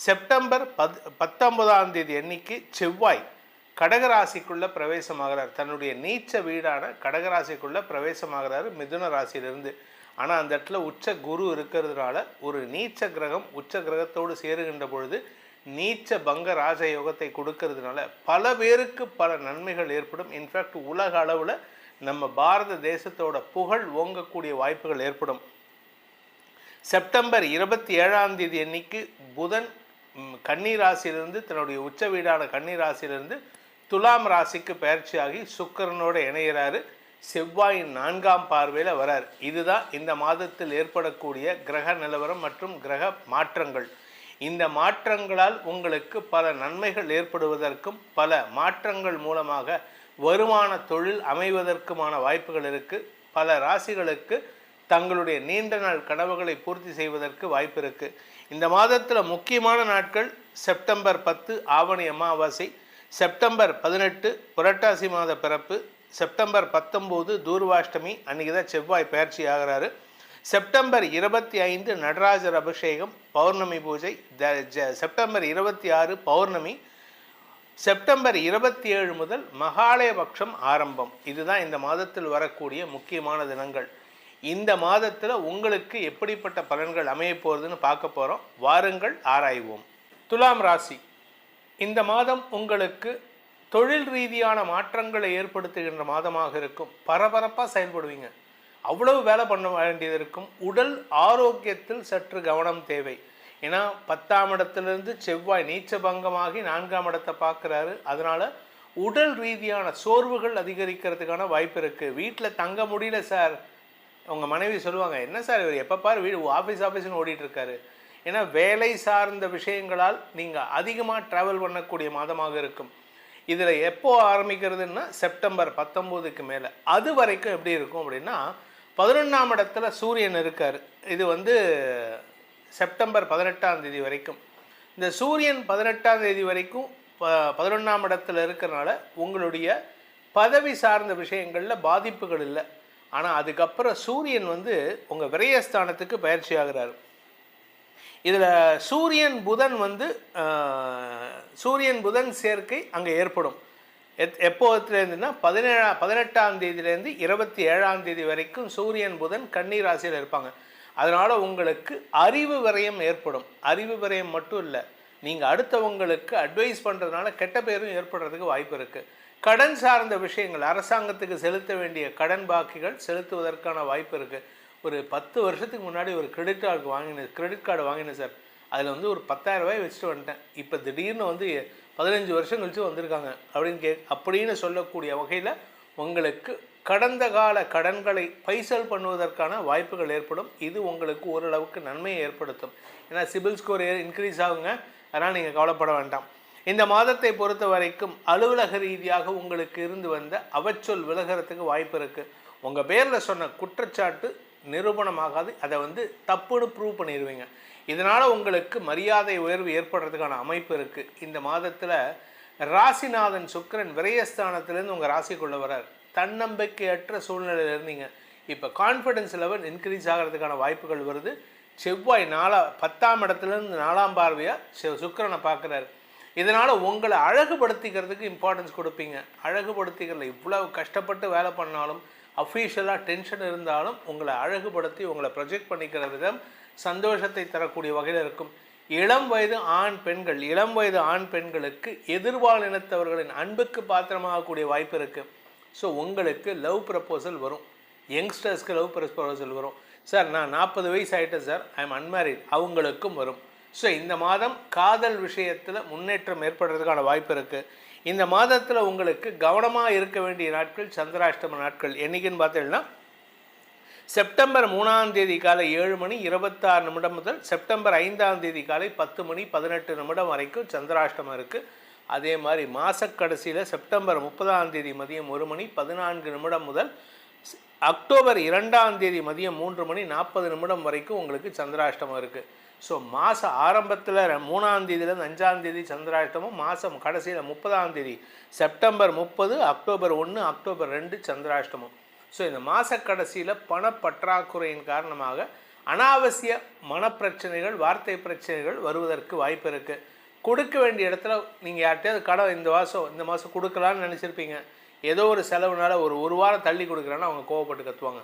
செப்டம்பர் 19ஆம் தேதி அன்னைக்கு செவ்வாய் கடகராசிக்குள்ளே பிரவேசமாகிறார். தன்னுடைய நீச்ச வீடான கடகராசிக்குள்ளே பிரவேசமாகிறாரு மிதுன ராசியிலிருந்து. ஆனால் அந்த இடத்துல உச்ச குரு இருக்கிறதுனால ஒரு நீச்ச கிரகம் உச்ச கிரகத்தோடு சேருகின்ற பொழுது நீச்ச பங்க ராஜயோகத்தை கொடுக்கறதுனால பல பேருக்கு பல நன்மைகள் ஏற்படும். இன்ஃபேக்ட் உலக அளவில் நம்ம பாரத தேசத்தோட புகழ் ஓங்கக்கூடிய வாய்ப்புகள் ஏற்படும். செப்டம்பர் 27ஆம் தேதி அன்னைக்கு புதன் கன்னி ராசியிலிருந்து தன்னுடைய உச்ச வீடான கன்னி ராசியிலிருந்து துலாம் ராசிக்கு பயிற்சியாகி சுக்கிரனோடு இணைகிறாரு. செவ்வாயின் 4ஆம் பார்வையில் வரார். இதுதான் இந்த மாதத்தில் ஏற்படக்கூடிய கிரக நிலவரம் மற்றும் கிரக மாற்றங்கள். இந்த மாற்றங்களால் உங்களுக்கு பல நன்மைகள் ஏற்படுவதற்கும் பல மாற்றங்கள் மூலமாக வருமான தொழில் அமைவதற்குமான வாய்ப்புகள் இருக்குது. பல ராசிகளுக்கு தங்களுடைய நீண்ட நாள் கனவுகளை பூர்த்தி செய்வதற்கு வாய்ப்பு இருக்குது. இந்த மாதத்தில் முக்கியமான நாட்கள் செப்டம்பர் 10 ஆவணி அமாவாசை, செப்டம்பர் 18 புரட்டாசி மாத பிறப்பு, செப்டம்பர் 19 தூர்வாஷ்டமி, அன்றைக்கி தான் செவ்வாய் பயிற்சி ஆகிறாரு. செப்டம்பர் 25 நடராஜர் அபிஷேகம் பௌர்ணமி பூஜை, செப்டம்பர் 26 பௌர்ணமி, செப்டம்பர் 27 முதல் மகாலயபக்ஷம் ஆரம்பம். இதுதான் இந்த மாதத்தில் வரக்கூடிய முக்கியமான தினங்கள். இந்த மாதத்தில் உங்களுக்கு எப்படிப்பட்ட பலன்கள் அமைய போகிறதுன்னு பார்க்க போகிறோம். வாருங்கள் ஆராய்வோம். துலாம் ராசி, இந்த மாதம் உங்களுக்கு தொழில் ரீதியான மாற்றங்களை ஏற்படுத்துகின்ற மாதமாக இருக்கும். பரபரப்பாக செயல்படுவீங்க, அவ்வளவு வேலை பண்ண வேண்டியது இருக்கும். உடல் ஆரோக்கியத்தில் சற்று கவனம் தேவை. ஏன்னா 10ஆம் இடத்துலேருந்து செவ்வாய் நீச்சபங்கமாகி 4ஆம் இடத்தை பார்க்குறாரு. அதனால் உடல் ரீதியான சோர்வுகள் அதிகரிக்கிறதுக்கான வாய்ப்பு இருக்குது. வீட்டில் தங்க முடியல சார், உங்கள் மனைவி சொல்லுவாங்க, என்ன சார் இவர் எப்போ பாரு வீடு ஆஃபீஸ்னு ஓடிட்டுருக்காரு. ஏன்னா வேலை சார்ந்த விஷயங்களால் நீங்கள் அதிகமாக ட்ராவல் பண்ணக்கூடிய மாதமாக இருக்கும். இதில் எப்போ ஆரம்பிக்கிறதுன்னா செப்டம்பர் 19க்கு மேலே. அது வரைக்கும் எப்படி இருக்கும் அப்படின்னா, 11ஆம் இடத்துல சூரியன் இருக்கார். இது செப்டம்பர் 18ஆம் தேதி வரைக்கும். இந்த சூரியன் 18ஆம் தேதி வரைக்கும் 11ஆம் இடத்துல இருக்கிறனால உங்களுடைய பதவி சார்ந்த விஷயங்களில் பாதிப்புகள் இல்லை. ஆனால் அதுக்கப்புறம் சூரியன் உங்கள் விரயஸ்தானத்துக்கு பயிற்சி ஆகிறார். இதில் சூரியன் புதன் சேர்க்கை அங்கே ஏற்படும். எப்போதுலேருந்துன்னா 18ஆம் தேதியிலேருந்து 27ஆம் தேதி வரைக்கும் சூரியன் புதன் கன்னி ராசியில் இருப்பாங்க. அதனால் உங்களுக்கு அறிவு விரயம் ஏற்படும். அறிவு விரயம் மட்டும் இல்லை, நீங்கள் அடுத்தவங்களுக்கு அட்வைஸ் பண்ணுறதுனால கெட்ட பேரும் ஏற்படுறதுக்கு வாய்ப்பு இருக்குது. கடன் சார்ந்த விஷயங்கள், அரசாங்கத்துக்கு செலுத்த வேண்டிய கடன் பாக்கிகள் செலுத்துவதற்கான வாய்ப்பு இருக்குது. ஒரு 10 வருஷத்துக்கு முன்னாடி ஒரு கிரெடிட் கார்டு வாங்கினேன் சார், அதில் ஒரு 10,000 ரூபாய் வச்சுட்டு வந்துட்டேன். இப்போ திடீர்னு 15 வருஷம் கழிச்சு வந்திருக்காங்க அப்படின்னு சொல்லக்கூடிய வகையில் உங்களுக்கு கடந்த கால கடன்களை பைசல் பண்ணுவதற்கான வாய்ப்புகள் ஏற்படும். இது உங்களுக்கு ஓரளவுக்கு நன்மையை ஏற்படுத்தும். ஏன்னா சிபில் ஸ்கோர் இன்க்ரீஸ் ஆகுங்க, அதனால் நீங்கள் கவலைப்பட வேண்டாம். இந்த மாதத்தை பொறுத்த வரைக்கும் அலுவலக ரீதியாக உங்களுக்கு இருந்து வந்த அவச்சொல் விலகிறதுக்கு வாய்ப்பு இருக்குது. உங்கள் பேரில் சொன்ன குற்றச்சாட்டு நிரூபணமாகாது, அதை தப்புன்னு ப்ரூவ் பண்ணிடுவீங்க. இதனால் உங்களுக்கு மரியாதை உயர்வு ஏற்படுறதுக்கான அமைப்பு இருக்குது. இந்த மாதத்தில் ராசிநாதன் சுக்கிரன் விரயஸ்தானத்திலேருந்து உங்கள் ராசிக்குள்ளே வரார். தன்னம்பிக்கையற்ற சூழ்நிலையில் இருந்தீங்க, இப்போ கான்ஃபிடென்ஸ் லெவல் இன்க்ரீஸ் ஆகிறதுக்கான வாய்ப்புகள் வருது. செவ்வாய் 10ஆம் இடத்துலேருந்து 4ஆம் பார்வையாக சுக்கிரனை பார்க்குறாரு. இதனால் உங்களை அழகுபடுத்திக்கிறதுக்கு இம்பார்ட்டன்ஸ் கொடுப்பீங்க. அழகுபடுத்திக்கிறதுல இவ்வளவு கஷ்டப்பட்டு வேலை பண்ணாலும், அஃபீஷியலாக டென்ஷன் இருந்தாலும் உங்களை அழகுபடுத்தி உங்களை ப்ரொஜெக்ட் பண்ணிக்கிற விதம் சந்தோஷத்தை தரக்கூடிய வகையில் இருக்கும். இளம் வயது ஆண் பெண்களுக்கு எதிர்பால் இனத்தவர்களின் அன்புக்கு பாத்திரமாகக்கூடிய வாய்ப்பு இருக்குது. ஸோ உங்களுக்கு லவ் ப்ரப்போசல் வரும். யங்ஸ்டர்ஸ்க்கு லவ் ப்ரப்போசல் வரும். சார் நான் 40 வயசு ஆகிட்டேன் சார், ஐ எம் அன்மேரிட், அவங்களுக்கும் வரும். ஸோ இந்த மாதம் காதல் விஷயத்தில் முன்னேற்றம் ஏற்படுறதுக்கான வாய்ப்பு இருக்குது. இந்த மாதத்தில் உங்களுக்கு கவனமாக இருக்க வேண்டிய நாட்கள் சந்திராஷ்டம நாட்கள். என்றைக்குன்னு பார்த்தீங்கன்னா செப்டம்பர் 3ஆம் தேதி காலை 7 மணி 26 நிமிடம் முதல் செப்டம்பர் 5ஆம் தேதி காலை 10 மணி 18 நிமிடம் வரைக்கும் சந்திராஷ்டமம் இருக்குது. அதே மாதிரி மாதக்கடைசியில் செப்டம்பர் 30ஆம் தேதி மதியம் 1 மணி 14 நிமிடம் முதல் அக்டோபர் 2ஆம் தேதி மதியம் 3 மணி 40 நிமிடம் வரைக்கும் உங்களுக்கு சந்திராஷ்டமம் இருக்குது. ஸோ மாத ஆரம்பத்தில் 3ஆம் தேதியிலேருந்து 5ஆம் தேதி சந்திராஷ்டமம், மாதம் கடைசியில் 30ஆம் தேதி செப்டம்பர் 30, அக்டோபர் 1, அக்டோபர் 2 சந்திராஷ்டமம். ஸோ இந்த மாத கடைசியில் பணப்பற்றாக்குறையின் காரணமாக அனாவசிய மனப்பிரச்சனைகள், வார்த்தை பிரச்சனைகள் வருவதற்கு வாய்ப்பு இருக்குது. கொடுக்க வேண்டிய இடத்துல நீங்கள் யார்கிட்டயாவது கடன் இந்த மாதம் கொடுக்கலான்னு நினச்சிருப்பீங்க. ஏதோ ஒரு செலவுனால ஒரு வாரம் தள்ளி கொடுக்குறேன்னா அவங்க கோவப்பட்டு கத்துவாங்க.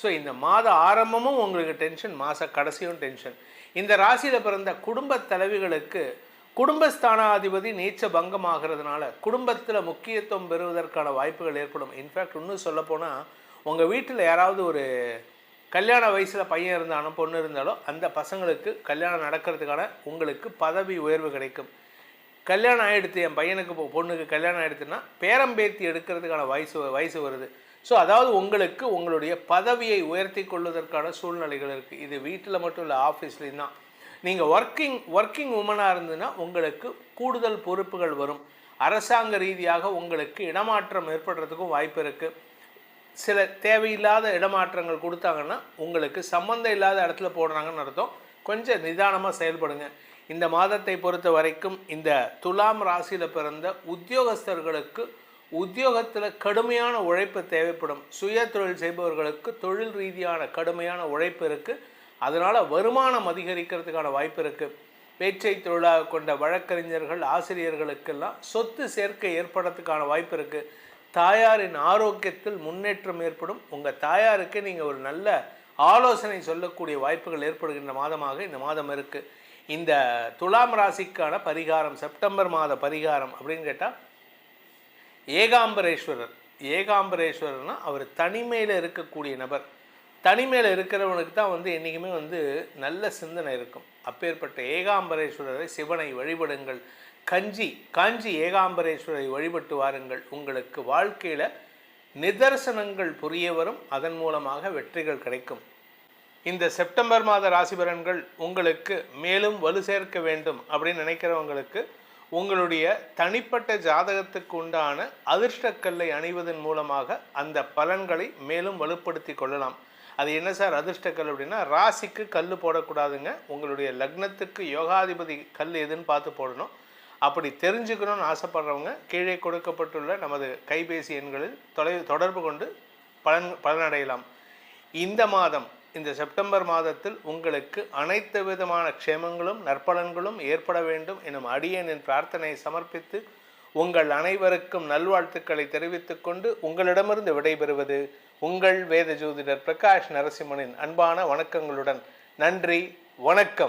ஸோ இந்த மாத ஆரம்பமும் உங்களுக்கு டென்ஷன், மாத கடைசியும் டென்ஷன். இந்த ராசியில் பிறந்த குடும்ப தலைவிகளுக்கு குடும்பஸ்தானாதிபதி நீச்ச பங்கமாகிறதுனால குடும்பத்தில் முக்கியத்துவம் பெறுவதற்கான வாய்ப்புகள் ஏற்படும். இன்ஃபேக்ட் இன்னும் சொல்லப்போனால் உங்கள் வீட்டில் யாராவது ஒரு கல்யாண வயசில் பையன் இருந்தாலும் பொண்ணு இருந்தாலும் அந்த பசங்களுக்கு கல்யாணம் நடக்கிறதுக்கான உங்களுக்கு பதவி உயர்வு கிடைக்கும். கல்யாணம் ஆகிடுத்து, என் பையனுக்கு பொண்ணுக்கு கல்யாணம் ஆகிடுத்துன்னா பேரம்பேத்தி எடுக்கிறதுக்கான வயசு வருது. ஸோ அதாவது உங்களுக்கு உங்களுடைய பதவியை உயர்த்தி கொள்வதற்கான சூழ்நிலைகள் இருக்குது. இது வீட்டில் மட்டும் இல்லை, ஆஃபீஸ்லேயும் தான். நீங்கள் ஒர்க்கிங் உமனாக இருந்ததுன்னா உங்களுக்கு கூடுதல் பொறுப்புகள் வரும். அரசாங்க ரீதியாக உங்களுக்கு இடமாற்றம் ஏற்படுறதுக்கும் வாய்ப்பு இருக்குது. சில தேவையில்லாத இடமாற்றங்கள் கொடுத்தாங்கன்னா உங்களுக்கு சம்மந்தம் இல்லாத இடத்துல போடுறாங்கன்னு அர்த்தம். கொஞ்சம் நிதானமாக செயல்படுங்க. இந்த மாதத்தை பொறுத்த வரைக்கும் இந்த துலாம் ராசியில் பிறந்த உத்தியோகஸ்தர்களுக்கு உத்தியோகத்தில் கடுமையான உழைப்பு தேவைப்படும். சுய தொழில் செய்பவர்களுக்கு தொழில் ரீதியான கடுமையான உழைப்பு இருக்குது. அதனால் வருமானம் அதிகரிக்கிறதுக்கான வாய்ப்பு இருக்குது. பேச்சை தொழிலாக கொண்ட வழக்கறிஞர்கள், ஆசிரியர்களுக்கெல்லாம் சொத்து சேர்க்கை ஏற்படுறதுக்கான வாய்ப்பு இருக்குது. தாயாரின் ஆரோக்கியத்தில் முன்னேற்றம் ஏற்படும். உங்கள் தாயாருக்கு நீங்கள் ஒரு நல்ல ஆலோசனை சொல்லக்கூடிய வாய்ப்புகள் ஏற்படுகின்ற மாதமாக இந்த மாதம் இருக்குது. இந்த துலாம் ராசிக்கான பரிகாரம், செப்டம்பர் மாத பரிகாரம் அப்படின்னு கேட்டால் ஏகாம்பரேஸ்வரர்னா அவர் தனிமையில் இருக்கக்கூடிய நபர். தனிமையில் இருக்கிறவனுக்கு தான் என்றைக்குமே நல்ல சிந்தனை இருக்கும். அப்பேற்பட்ட ஏகாம்பரேஸ்வரரை, சிவனை வழிபடுங்கள். காஞ்சி ஏகாம்பரேஸ்வரரை வழிபட்டு வாருங்கள். உங்களுக்கு வாழ்க்கையில் நிதர்சனங்கள் புரிய வரும். அதன் மூலமாக வெற்றிகள் கிடைக்கும். இந்த செப்டம்பர் மாத ராசி பலன்கள் உங்களுக்கு மேலும் வலு சேர்க்க வேண்டும் அப்படின்னு நினைக்கிறவங்களுக்கு உங்களுடைய தனிப்பட்ட ஜாதகத்துக்கு உண்டான அதிர்ஷ்டக்கல்லை அணிவதன் மூலமாக அந்த பலன்களை மேலும் வலுப்படுத்தி கொள்ளலாம். அது என்ன சார் அதிர்ஷ்டக்கல் அப்படின்னா, ராசிக்கு கல் போடக்கூடாதுங்க. உங்களுடைய லக்னத்துக்கு யோகாதிபதி கல் எதுன்னு பார்த்து போடணும். அப்படி தெரிஞ்சுக்கணும்னு ஆசைப்படுறவங்க கீழே கொடுக்கப்பட்டுள்ள நமது கைபேசி எண்களில் தொடர்பு கொண்டு பலனடையலாம். இந்த மாதம், இந்த செப்டம்பர் மாதத்தில் உங்களுக்கு அனைத்து விதமான க்ஷேமங்களும் நற்பலன்களும் ஏற்பட வேண்டும் எனும் அடியேனின் பிரார்த்தனையை சமர்ப்பித்து உங்கள் அனைவருக்கும் நல்வாழ்த்துக்களை தெரிவித்துக் கொண்டு உங்களிடமிருந்து விடைபெறுவது உங்கள் வேத ஜோதிடர் பிரகாஷ் நரசிம்மனின் அன்பான வணக்கங்களுடன். நன்றி, வணக்கம்.